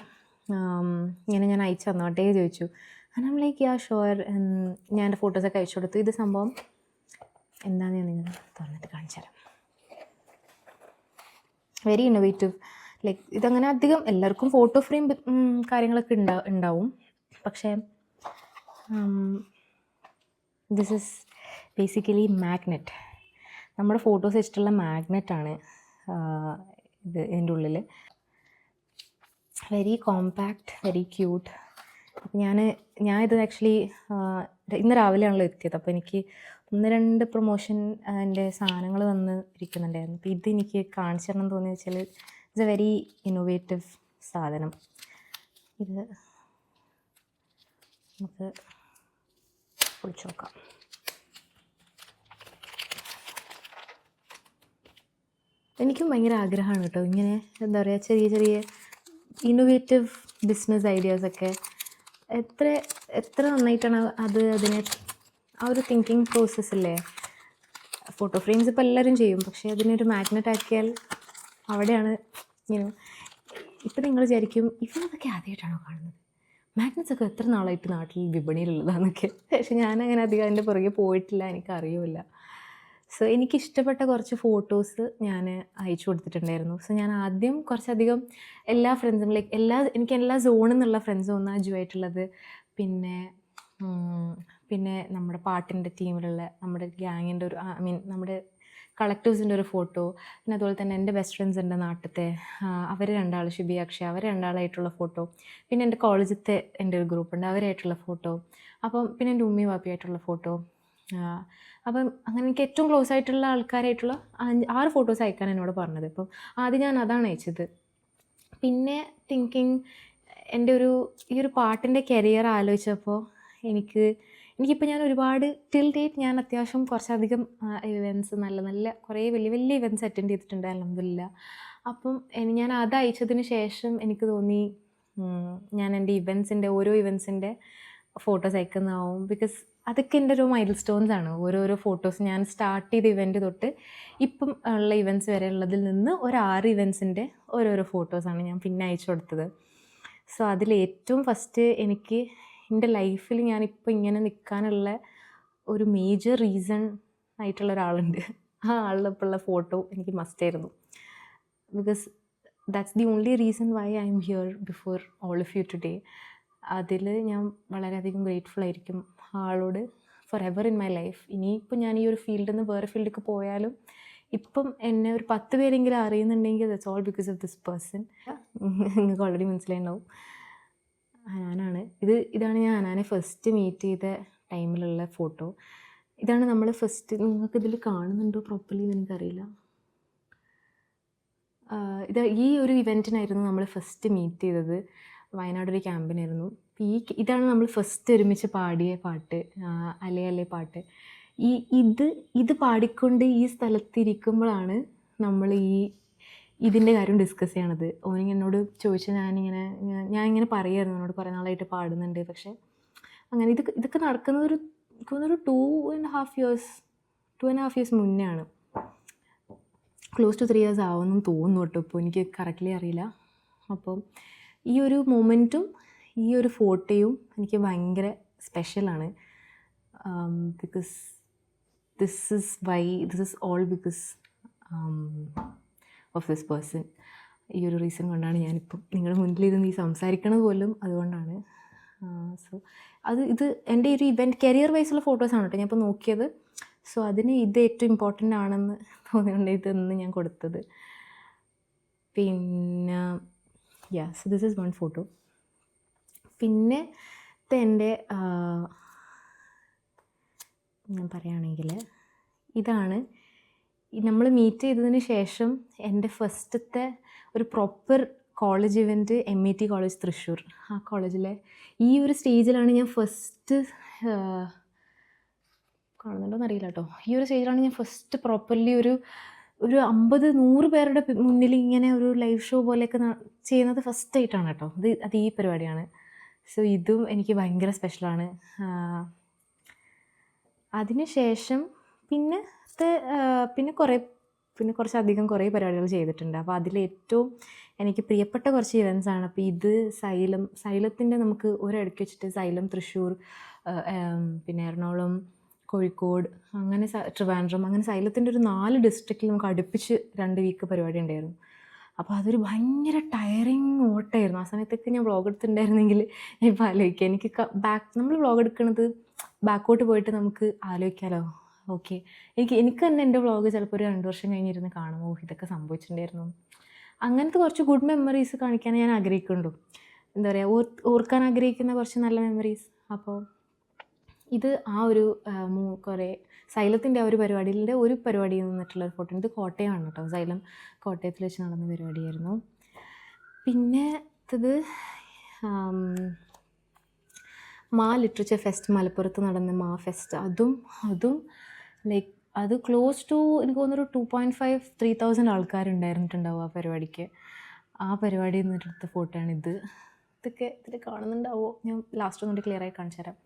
Speaker 1: ഇങ്ങനെ ഞാൻ അയച്ചു തന്നോട്ടേ ചോദിച്ചു. ഞാൻ ലൈക്ക് ഷുവർ. ഞാൻ എൻ്റെ ഫോട്ടോസൊക്കെ അയച്ചു കൊടുത്തു. ഇത് സംഭവം എന്താണെന്ന് ഞാൻ നിങ്ങൾ തുറന്നിട്ട് കാണിച്ചു തരാം. Very innovative. ലൈക്ക് ഇതങ്ങനെ അധികം എല്ലാവർക്കും ഫോട്ടോ ഫ്രെയിം കാര്യങ്ങളൊക്കെ ഉണ്ടാവും. പക്ഷേ ദിസ് ഈസ് ബേസിക്കലി മാഗ്നറ്റ്. നമ്മുടെ ഫോട്ടോസ് വെച്ചിട്ടുള്ള മാഗ്നറ്റാണ് ഇത്. ഇതിൻ്റെ ഉള്ളിൽ വെരി കോമ്പാക്റ്റ്, വെരി ക്യൂട്ട്. അപ്പം ഞാനിത് ആക്ച്വലി ഇന്ന് രാവിലെയാണല്ലോ എത്തിയത്. അപ്പോൾ എനിക്ക് 1-2 പ്രൊമോഷൻ എൻ്റെ സാധനങ്ങൾ ഇരിക്കുന്നുണ്ടായിരുന്നു. അപ്പോൾ ഇതെനിക്ക് കാണിച്ചു തരണം എന്ന് തോന്നിയെന്ന് വെച്ചാൽ ഇറ്റ്സ് എ വെരി ഇന്നോവേറ്റീവ് സാധനം. ഇത് നമുക്ക് പൊളിച്ച് നോക്കാം. എനിക്കും ഭയങ്കര ആഗ്രഹമാണ് കേട്ടോ ഇങ്ങനെ എന്താ പറയുക ചെറിയ ചെറിയ ഇന്നോവേറ്റീവ് ബിസിനസ് ഐഡിയാസൊക്കെ എത്ര എത്ര നന്നായിട്ടാണ് അതിനെ ആ ഒരു തിങ്കിങ് പ്രോസസ്സില്ലേ. ഫോട്ടോ ഫ്രെയിംസ് ഇപ്പോൾ എല്ലാവരും ചെയ്യും, പക്ഷേ അതിനൊരു മാഗ്നറ്റ് ആക്കിയാൽ അവിടെയാണ് ഇപ്പം നിങ്ങൾ വിചാരിക്കും ഇവരതൊക്കെ ആദ്യമായിട്ടാണോ കാണുന്നത്, മാഗ്നറ്റ്സ് ഒക്കെ എത്ര നാളായിട്ട് നാട്ടിൽ വിപണിയിലുള്ളതാണെന്നൊക്കെ. പക്ഷെ ഞാനങ്ങനെ അധികം അതിൻ്റെ പുറകെ പോയിട്ടില്ല, എനിക്കറിയില്ല. സോ എനിക്കിഷ്ടപ്പെട്ട കുറച്ച് ഫോട്ടോസ് ഞാൻ അയച്ചു കൊടുത്തിട്ടുണ്ടായിരുന്നു. സോ ഞാൻ ആദ്യം കുറച്ചധികം എല്ലാ ഫ്രണ്ട്സും എനിക്ക് എല്ലാ സോണിൽ നിന്നുള്ള ഫ്രണ്ട്സും ഒന്ന് അജുവായിട്ടുള്ളത്, പിന്നെ നമ്മുടെ പാട്ടിൻ്റെ ടീമിലുള്ള നമ്മുടെ ഗ്യാങ്ങിൻ്റെ ഒരു നമ്മുടെ കളക്ടീവ്സിൻ്റെ ഒരു ഫോട്ടോ, പിന്നെ അതുപോലെ തന്നെ എൻ്റെ ബെസ്റ്റ് ഫ്രണ്ട്സ് ഉണ്ട് നാട്ടിലത്തെ, അവർ രണ്ടാൾ ഷിബി അക്ഷയ, അവർ രണ്ടാളായിട്ടുള്ള ഫോട്ടോ, പിന്നെ എൻ്റെ കോളേജത്തെ എൻ്റെ ഒരു ഗ്രൂപ്പുണ്ട് അവരായിട്ടുള്ള ഫോട്ടോ, അപ്പം പിന്നെ എൻ്റെ ഉമ്മി വാപ്പിയായിട്ടുള്ള ഫോട്ടോ. അപ്പം അങ്ങനെ എനിക്ക് ഏറ്റവും ക്ലോസ് ആയിട്ടുള്ള ആൾക്കാരായിട്ടുള്ള 6 ഫോട്ടോസ് അയക്കാൻ എന്നോട് പറഞ്ഞത്. അപ്പം ആദ്യം ഞാൻ അതാണ് അയച്ചത്. പിന്നെ എൻ്റെ ഈ ഒരു പാട്ടിൻ്റെ കരിയർ ആലോചിച്ചപ്പോൾ എനിക്കിപ്പോൾ ഞാൻ ഒരുപാട് ടിൽ ഡേറ്റ് ഞാൻ അത്യാവശ്യം കുറച്ചധികം ഇവൻറ്റ്സ് നല്ല കുറേ വലിയ വലിയ ഇവൻറ്റ്സ് അറ്റൻഡ് ചെയ്തിട്ടുണ്ട് അൽഹംദുലില്ലാ. അപ്പം ഞാൻ അത് അയച്ചതിന് ശേഷം എനിക്ക് തോന്നി ഞാൻ എൻ്റെ ഓരോ ഇവൻറ്റ്സിൻ്റെ ഫോട്ടോസ് അയക്കുന്നതാവും. ബിക്കോസ് അതൊക്കെ എൻ്റെ ഒരു മൈൽ സ്റ്റോൺസ് ആണ്. ഓരോരോ ഫോട്ടോസ് ഞാൻ സ്റ്റാർട്ട് ചെയ്ത ഇവൻറ്റ് തൊട്ട് ഇപ്പം ഉള്ള ഇവൻറ്റ്സ് വരെ ഉള്ളതിൽ നിന്ന് ഒരു 6 ഇവൻറ്റ്സിൻ്റെ ഓരോരോ ഫോട്ടോസാണ് ഞാൻ പിന്നെ അയച്ചു കൊടുത്തത്. സോ അതിലേറ്റവും ഫസ്റ്റ് എനിക്ക് എൻ്റെ ലൈഫിൽ ഞാനിപ്പോൾ ഇങ്ങനെ നിൽക്കാനുള്ള ഒരു മേജർ റീസൺ ആയിട്ടുള്ള ഒരാളുണ്ട്. ആ ആളുടെപ്പുള്ള ഫോട്ടോ എനിക്ക് മസ്റ്റായിരുന്നു. Because that's the only reason why I'm here before all of you today. അതിൽ ഞാൻ വളരെയധികം ഗ്രേറ്റ്ഫുൾ ആയിരിക്കും ആളോട് forever in my life. ഇനിയിപ്പോൾ ഞാൻ ഈ ഒരു ഫീൽഡിൽ നിന്ന് വേറെ ഫീൽഡിലേക്ക് പോയാലും ഇപ്പം എന്നെ ഒരു 10 പേരെങ്കിലും അറിയുന്നുണ്ടെങ്കിൽ that's all because of this person. നിങ്ങൾക്ക് ഓൾറെഡി മനസ്സിലായിട്ടുണ്ടാവും ഹനാനാണ്. ഇതാണ് ഞാൻ ഹനാനെ ഫസ്റ്റ് മീറ്റ് ചെയ്ത ടൈമിലുള്ള ഫോട്ടോ. ഇതാണ് നമ്മൾ ഫസ്റ്റ്, നിങ്ങൾക്ക് ഇതിൽ കാണുന്നുണ്ടോ പ്രോപ്പർലി എന്ന് എനിക്കറിയില്ല. ഈ ഒരു ഇവൻറ്റിനായിരുന്നു നമ്മൾ ഫസ്റ്റ് മീറ്റ് ചെയ്തത്. വയനാടൊരു ക്യാമ്പിനായിരുന്നു. ഇതാണ് നമ്മൾ ഫസ്റ്റ് ഒരുമിച്ച് പാടിയ പാട്ട്, അലേ അലേ പാട്ട്. ഇത് പാടിക്കൊണ്ട് ഈ സ്ഥലത്തിരിക്കുമ്പോഴാണ് നമ്മൾ ഇതിൻ്റെ കാര്യം ഡിസ്കസ് ചെയ്യണത്. ഓനിങ്ങനെ എന്നോട് ചോദിച്ചാൽ ഞാനിങ്ങനെ പറയുമായിരുന്നു, എന്നോട് കുറേ നാളായിട്ട് പാടുന്നുണ്ട്. പക്ഷേ അങ്ങനെ ഇതൊക്കെ നടക്കുന്നത് ഒരു 2.5 ഇയേഴ്സ് മുന്നേ ആണ്. ക്ലോസ് ടു 3 ഇയേഴ്സ് ആവുമെന്ന് തോന്നുന്നു കേട്ടോ, ഇപ്പോൾ എനിക്ക് കറക്റ്റ്ലി അറിയില്ല. അപ്പോൾ ഈ ഒരു മൊമെൻറ്റും ഈ ഒരു ഫോട്ടോയും എനിക്ക് ഭയങ്കര സ്പെഷ്യലാണ്. Because this is all because of this person. ഈ ഒരു റീസൺ കൊണ്ടാണ് ഞാനിപ്പം നിങ്ങളുടെ മുന്നിലിരുന്ന് ഈ സംസാരിക്കണത് പോലും അതുകൊണ്ടാണ്. സോ ഇത് എൻ്റെ ഒരു കരിയർ വൈസുള്ള ഫോട്ടോസാണ് കേട്ടോ ഞാനിപ്പോൾ നോക്കിയത്. സോ അതിന് ഇത് ഏറ്റവും ഇമ്പോർട്ടൻ്റ് ആണെന്ന് തോന്നിയുകൊണ്ട് ഇതൊന്ന് ഞാൻ കൊടുത്തത്. പിന്നെ സോ ദിസ് ഈസ് 1 ഫോട്ടോ. പിന്നെ എൻ്റെ ഞാൻ പറയുകയാണെങ്കിൽ ഇതാണ് നമ്മൾ മീറ്റ് ചെയ്തതിന് ശേഷം എൻ്റെ ഫസ്റ്റത്തെ ഒരു proper college event MIT college Thrissur. ആ കോളേജിലെ ഈ ഒരു സ്റ്റേജിലാണ് ഞാൻ ഫസ്റ്റ്, കാണുന്നുണ്ടോയെന്ന് അറിയില്ല കേട്ടോ, ഈ ഒരു സ്റ്റേജിലാണ് ഞാൻ ഫസ്റ്റ് പ്രോപ്പർലി ഒരു 50-100 പേരുടെ മുന്നിൽ ഇങ്ങനെ ഒരു ലൈവ് ഷോ പോലെയൊക്കെ ചെയ്യുന്നത് ഫസ്റ്റ് ആയിട്ടാണ് കേട്ടോ. അത് ഈ പരിപാടിയാണ്. സോ ഇതും എനിക്ക് ഭയങ്കര സ്പെഷ്യലാണ്. അതിന് ശേഷം പിന്നെ കുറച്ചധികം കുറേ പരിപാടികൾ ചെയ്തിട്ടുണ്ട്. അപ്പോൾ അതിലേറ്റവും എനിക്ക് പ്രിയപ്പെട്ട കുറച്ച് ഇവൻറ്റ്സാണ്. അപ്പോൾ ഇത് സൈലത്തിൻ്റെ നമുക്ക് ഒരിടയ്ക്ക് വെച്ചിട്ട് സൈലം തൃശ്ശൂർ, പിന്നെ എറണാകുളം, കോഴിക്കോട്, അങ്ങനെ ട്രിവാൻഡ്രം, അങ്ങനെ സൈലത്തിൻ്റെ ഒരു 4 ഡിസ്ട്രിക്റ്റിൽ നമുക്ക് അടുപ്പിച്ച് 2 വീക്ക് പരിപാടി ഉണ്ടായിരുന്നു. അപ്പോൾ അതൊരു ഭയങ്കര ടയറിങ് ഓട്ടമായിരുന്നു. ആ സമയത്തൊക്കെ ഞാൻ വ്ളോഗ് എടുത്തിട്ടുണ്ടായിരുന്നെങ്കിൽ ഇപ്പോൾ ആലോചിക്കുക, നമ്മൾ വ്ളോഗ് എടുക്കുന്നത് ബാക്കോട്ട് പോയിട്ട് നമുക്ക് ആലോചിക്കാമല്ലോ. ഓക്കെ, എനിക്ക് തന്നെ എൻ്റെ വ്ളോഗ് ചിലപ്പോൾ ഒരു 2 വർഷം കഴിഞ്ഞിരുന്ന് കാണും, ഇതൊക്കെ സംഭവിച്ചിട്ടുണ്ടായിരുന്നു. അങ്ങനത്തെ കുറച്ച് ഗുഡ് മെമ്മറീസ് കാണിക്കാൻ ഞാൻ ആഗ്രഹിക്കുന്നുണ്ടോ, എന്താ പറയുക, ഓർക്കാൻ ആഗ്രഹിക്കുന്ന കുറച്ച് നല്ല മെമ്മറീസ്. അപ്പോൾ ഇത് ആ ഒരു കുറേ സൈലത്തിൻ്റെ ആ ഒരു പരിപാടിയിൽ നിന്നിട്ടുള്ളൊരു ഫോട്ടോ. ഇത് കോട്ടയമാണ് കേട്ടോ, സൈലം കോട്ടയത്തിൽ വെച്ച് നടന്ന പരിപാടിയായിരുന്നു. പിന്നെ അടുത്തത് മാ ലിറ്ററേച്ചർ ഫെസ്റ്റ്, മലപ്പുറത്ത് നടന്ന മാ ഫെസ്റ്റ്. അതും ലൈക്ക് അത് ക്ലോസ് ടു എനിക്ക് തോന്നുന്നൊരു 2.5-3,000 ആൾക്കാരുണ്ടായിരുന്നിട്ടുണ്ടാവും ആ പരിപാടിക്ക്. ആ പരിപാടിയിൽ നിന്നെടുത്ത ഫോട്ടോ ആണിത്. ഇതൊക്കെ ഇതിൽ കാണുന്നുണ്ടാവോ, ഞാൻ ലാസ്റ്റ് ഒന്നുകൂടി ക്ലിയർ ആയി കാണിച്ചു തരാം.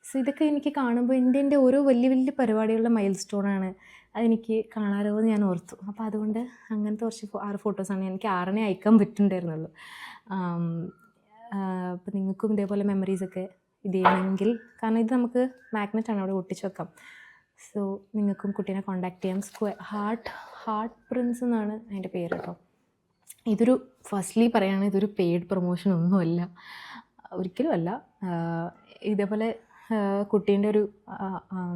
Speaker 1: സോ ഇതൊക്കെ എനിക്ക് കാണുമ്പോൾ എൻ്റെ ഓരോ വലിയ വലിയ പരിപാടികളുടെ മൈൽ സ്റ്റോണാണ്. അതെനിക്ക് കാണാലോ എന്ന് ഞാൻ ഓർത്തു. അപ്പോൾ അതുകൊണ്ട് അങ്ങനത്തെ കുറച്ച് 6 ഫോട്ടോസാണ് എനിക്ക് 6 അയക്കാൻ പറ്റുന്നുണ്ടായിരുന്നുള്ളൂ. അപ്പോൾ നിങ്ങൾക്കും ഇതേപോലെ മെമ്മറീസൊക്കെ ഇത് ചെയ്യണമെങ്കിൽ, കാരണം ഇത് നമുക്ക് മാഗ്നറ്റാണ്, അവിടെ ഒട്ടിച്ച് വെക്കാം. സോ നിങ്ങൾക്കും കുട്ടീനെ കോൺടാക്ട് ചെയ്യാം. ഹാർട്ട് പ്രിൻസ് എന്നാണ് അതിൻ്റെ പേര് കേട്ടോ. ഇതൊരു ഫസ്റ്റ്ലി പറയുകയാണെങ്കിൽ ഇതൊരു പെയ്ഡ് പ്രൊമോഷൻ ഒന്നുമല്ല, ഒരിക്കലും അല്ല. ഇതേപോലെ കുട്ടീൻ്റെ ഒരു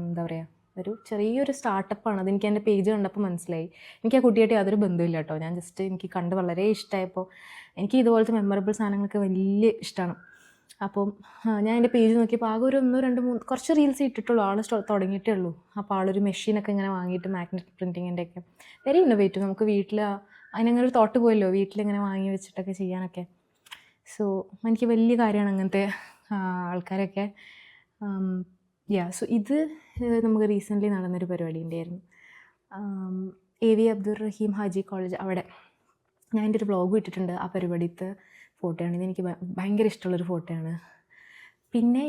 Speaker 1: എന്താ പറയുക, ഒരു ചെറിയൊരു സ്റ്റാർട്ടപ്പാണ്. അതെനിക്ക് എൻ്റെ പേജ് കണ്ടപ്പോൾ മനസ്സിലായി. എനിക്ക് ആ കുട്ടിയായിട്ട് യാതൊരു ബന്ധമില്ല കേട്ടോ. ഞാൻ ജസ്റ്റ് എനിക്ക് കണ്ട് വളരെ ഇഷ്ടമായപ്പോൾ, എനിക്ക് ഇതുപോലത്തെ മെമ്മറബിൾ സാധനങ്ങളൊക്കെ വലിയ ഇഷ്ടമാണ്. അപ്പം ഞാൻ എൻ്റെ പേജ് നോക്കിയപ്പോൾ ആകെ ഒരു 1, 2, 3 കുറച്ച് റീൽസ് ഇട്ടിട്ടുള്ളൂ. ആൾ തുടങ്ങിയിട്ടേ ഉള്ളൂ. അപ്പോൾ ആളൊരു മെഷീനൊക്കെ ഇങ്ങനെ വാങ്ങിയിട്ട് മാഗ്നറ്റ് പ്രിൻറ്റിങ്ങിൻ്റെയൊക്കെ വെരി ഇന്നോവേറ്റീവ്. നമുക്ക് വീട്ടിൽ അതിനങ്ങനെ ഒരു തോട്ട് പോയല്ലോ, വീട്ടിലിങ്ങനെ വാങ്ങി വെച്ചിട്ടൊക്കെ ചെയ്യാനൊക്കെ. സോ എനിക്ക് വലിയ കാര്യമാണ് അങ്ങനത്തെ ആൾക്കാരൊക്കെ. സോ ഇത് നമുക്ക് റീസെൻ്റ്ലി നടന്നൊരു പരിപാടിൻ്റെ ആയിരുന്നു. AV അബ്ദുൾ റഹീം ഹാജി കോളേജ്, അവിടെ ഞാൻ എൻ്റെ ഒരു വ്ളോഗ് ഇട്ടിട്ടുണ്ട്. ആ പരിപാടിത്തെ ഫോട്ടോയാണ്. ഇതെനിക്ക് ഭയങ്കര ഇഷ്ടമുള്ളൊരു ഫോട്ടോയാണ്. പിന്നെ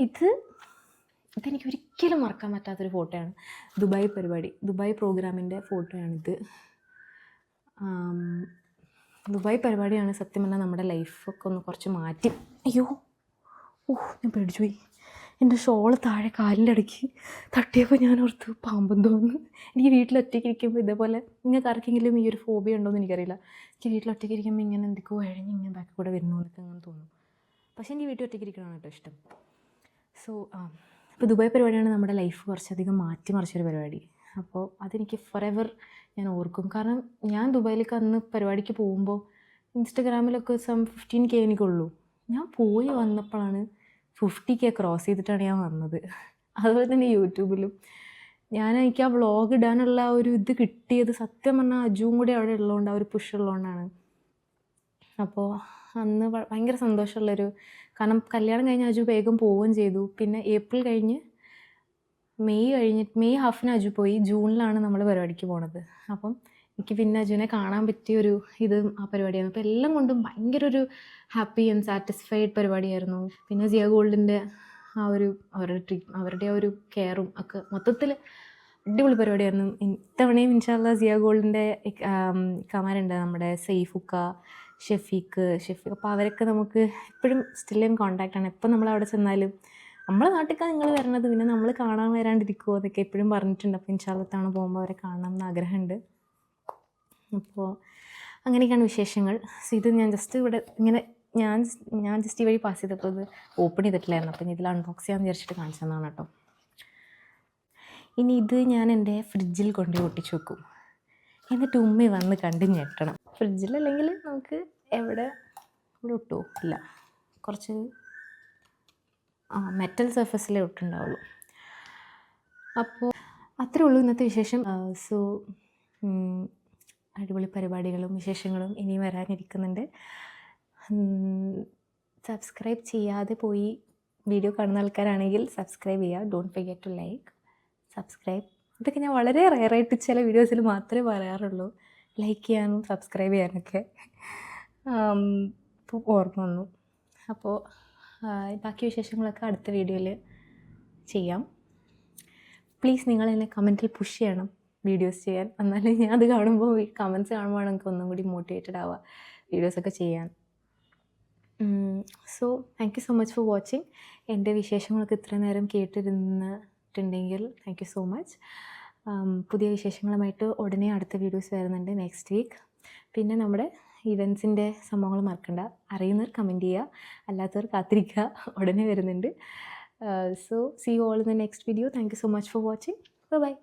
Speaker 1: ഇതെനിക്ക് ഒരിക്കലും മറക്കാൻ പറ്റാത്തൊരു ഫോട്ടോയാണ്. ദുബായ് പരിപാടി, ദുബായ് പ്രോഗ്രാമിൻ്റെ ഫോട്ടോയാണിത്. ദുബായ് പരിപാടിയാണ് സത്യം പറഞ്ഞാൽ നമ്മുടെ ലൈഫൊക്കെ ഒന്ന് കുറച്ച് മാറ്റി. അയ്യോ ഞാൻ പേടിച്ചു പോയി. എൻ്റെ ഷോള് താഴെ കാലിൻ്റെ ഇടയ്ക്ക് തട്ടിയപ്പോൾ ഞാൻ ഓർത്ത് പാമ്പം തോന്നുന്നു. എനിക്ക് വീട്ടിലൊറ്റയ്ക്ക് ഇരിക്കുമ്പോൾ ഇതേപോലെ, നിങ്ങൾക്ക് ആർക്കെങ്കിലും ഈ ഒരു ഫോബിയ ഉണ്ടോയെന്ന് എനിക്കറിയില്ല. എനിക്ക് വീട്ടിലൊറ്റയ്ക്ക് ഇരിക്കുമ്പോൾ ഇങ്ങനെ എന്തൊക്കെയോ എഴഞ്ഞ് ഇങ്ങനെ ബാക്കി കൂടെ വരുന്നു എന്നൊക്കെ അങ്ങനെ തോന്നും. പക്ഷേ എനിക്ക് വീട്ടിൽ ഒറ്റയ്ക്ക് ഇരിക്കണമെന്ന് കേട്ടോ ഇഷ്ടം. സോ ഇപ്പോൾ ദുബായ് പരിപാടിയാണ് നമ്മുടെ ലൈഫ് കുറച്ചധികം മാറ്റിമറിച്ചൊരു പരിപാടി. അപ്പോൾ അതെനിക്ക് ഫോറെവർ ഞാൻ ഓർക്കും. കാരണം ഞാൻ ദുബായിലേക്ക് അന്ന് പരിപാടിക്ക് പോകുമ്പോൾ ഇൻസ്റ്റഗ്രാമിലൊക്കെ 15K എനിക്കുള്ളൂ. ഞാൻ പോയി വന്നപ്പോഴാണ് 50K ക്രോസ് ചെയ്തിട്ടാണ് ഞാൻ വന്നത്. അതുപോലെ തന്നെ യൂട്യൂബിലും എനിക്ക് ആ വ്ളോഗ് ഇടാനുള്ള ഒരു ഇത് കിട്ടിയത് സത്യം പറഞ്ഞാൽ അജുവും കൂടി അവിടെ ഉള്ളതുകൊണ്ട്, ആ ഒരു പുഷ് ഉള്ളതുകൊണ്ടാണ്. അപ്പോൾ അന്ന് ഭയങ്കര സന്തോഷമുള്ളൊരു, കാരണം കല്യാണം കഴിഞ്ഞ് അജു വേഗം പോവുകയും ചെയ്തു. പിന്നെ ഏപ്രിൽ കഴിഞ്ഞ് മെയ് ഹാഫിന് അജു പോയി. ജൂണിലാണ് നമ്മൾ പരിപാടിക്ക് പോണത്. അപ്പം എനിക്ക് പിന്നെ അജുവിനെ കാണാൻ പറ്റിയൊരു ആ പരിപാടിയായിരുന്നു. അപ്പോൾ എല്ലാം കൊണ്ടും ഭയങ്കര ഒരു ഹാപ്പി ആൻഡ് സാറ്റിസ്ഫൈഡ് പരിപാടിയായിരുന്നു. പിന്നെ സിയ ഗോൾഡിൻ്റെ ആ ഒരു അവരുടെ ഒരു കെയറും ഒക്കെ മൊത്തത്തിൽ അടിപൊളി പരിപാടിയായിരുന്നു. ഇത്തവണയും ഇൻഷാല്ലാ സിയ ഗോൾഡിൻ്റെ കമാരുണ്ട്, നമ്മുടെ സൈഫുക്ക, ഷെഫീഖ്. അപ്പോൾ അവരൊക്കെ നമുക്ക് എപ്പോഴും സ്റ്റിൽ ഇൻ കോൺടാക്റ്റാണ്. എപ്പോൾ നമ്മളവിടെ ചെന്നാലും നമ്മളെ നാട്ടിലേക്കാണ് നിങ്ങൾ വരണത്, പിന്നെ നമ്മൾ കാണാൻ വരാണ്ടിരിക്കുമോ എന്നൊക്കെ എപ്പോഴും പറഞ്ഞിട്ടുണ്ട്. അപ്പോൾ ഇൻഷാല്ലാ തവണ പോകുമ്പോൾ അവരെ കാണണം എന്ന് ആഗ്രഹമുണ്ട്. അപ്പോൾ അങ്ങനെയൊക്കെയാണ് വിശേഷങ്ങൾ. സോ ഇത് ഞാൻ ജസ്റ്റ് ഇവിടെ ഇങ്ങനെ ഞാൻ ജസ്റ്റ് ഈ വഴി പാസ് ചെയ്തപ്പോൾ ഇത് ഓപ്പൺ ചെയ്തിട്ടില്ലായിരുന്നു. അപ്പം ഇതിൽ അൺബോക്സ് ചെയ്യാമെന്ന് വിചാരിച്ചിട്ട് കാണിച്ചു തന്നതാണ് കേട്ടോ. ഇനി ഇത് ഞാൻ എൻ്റെ ഫ്രിഡ്ജിൽ കൊണ്ട് ഒട്ടിച്ച് വെക്കും. എന്നിട്ട് ഉമ്മ വന്ന് കണ്ട് ഞെട്ടണം. ഫ്രിഡ്ജിലല്ലെങ്കിൽ നമുക്ക് ഇവിടെ ഒട്ടുമോ ഇല്ല, കുറച്ച് മെറ്റൽ സർഫസിലേ ഒട്ടുണ്ടാവുള്ളൂ. അപ്പോൾ അത്രേ ഉള്ളൂ ഇന്നത്തെ വിശേഷം. സോ അടിപൊളി പരിപാടികളും വിശേഷങ്ങളും ഇനി വരാനിരിക്കുന്നുണ്ട്. സബ്സ്ക്രൈബ് ചെയ്യാതെ പോയി വീഡിയോ കാണുന്ന ആൾക്കാരാണെങ്കിൽ സബ്സ്ക്രൈബ് ചെയ്യുക. Don't forget to like, subscribe. ഇതൊക്കെ ഞാൻ വളരെ റെയറായിട്ട് ചില വീഡിയോസിൽ മാത്രമേ പറയാറുള്ളൂ, ലൈക്ക് ചെയ്യാനും സബ്സ്ക്രൈബ് ചെയ്യാനൊക്കെ. ഇപ്പോൾ ഓർമ്മ വന്നു. അപ്പോൾ ബാക്കി വിശേഷങ്ങളൊക്കെ അടുത്ത വീഡിയോയിൽ ചെയ്യാം. പ്ലീസ് നിങ്ങൾ എന്നെ കമൻറ്റിൽ പുഷ് ചെയ്യണം വീഡിയോസ് ചെയ്യാൻ. എന്നാലും ഞാൻ അത് കാണുമ്പോൾ, കമൻറ്റ്സ് കാണുമ്പോൾ എനിക്ക് ഒന്നും കൂടി മോട്ടിവേറ്റഡ് ആവുക വീഡിയോസൊക്കെ ചെയ്യാൻ. So thank you so much for watching. എൻ്റെ വിശേഷങ്ങളൊക്കെ ഇത്ര നേരം കേട്ടിരുന്നിട്ടുണ്ടെങ്കിൽ താങ്ക് യു സോ മച്ച്. പുതിയ വിശേഷങ്ങളുമായിട്ട് ഉടനെ അടുത്ത വീഡിയോസ് വരുന്നുണ്ട് നെക്സ്റ്റ് വീക്ക്. പിന്നെ നമ്മുടെ ഇവൻസിൻ്റെ സംഭവങ്ങൾ മറക്കണ്ട. അറിയുന്നവർ കമൻറ്റ് ചെയ്യുക, അല്ലാത്തവർ കാത്തിരിക്കുക, ഉടനെ വരുന്നുണ്ട്. So see you all in the next video. Thank you so much for watching. By.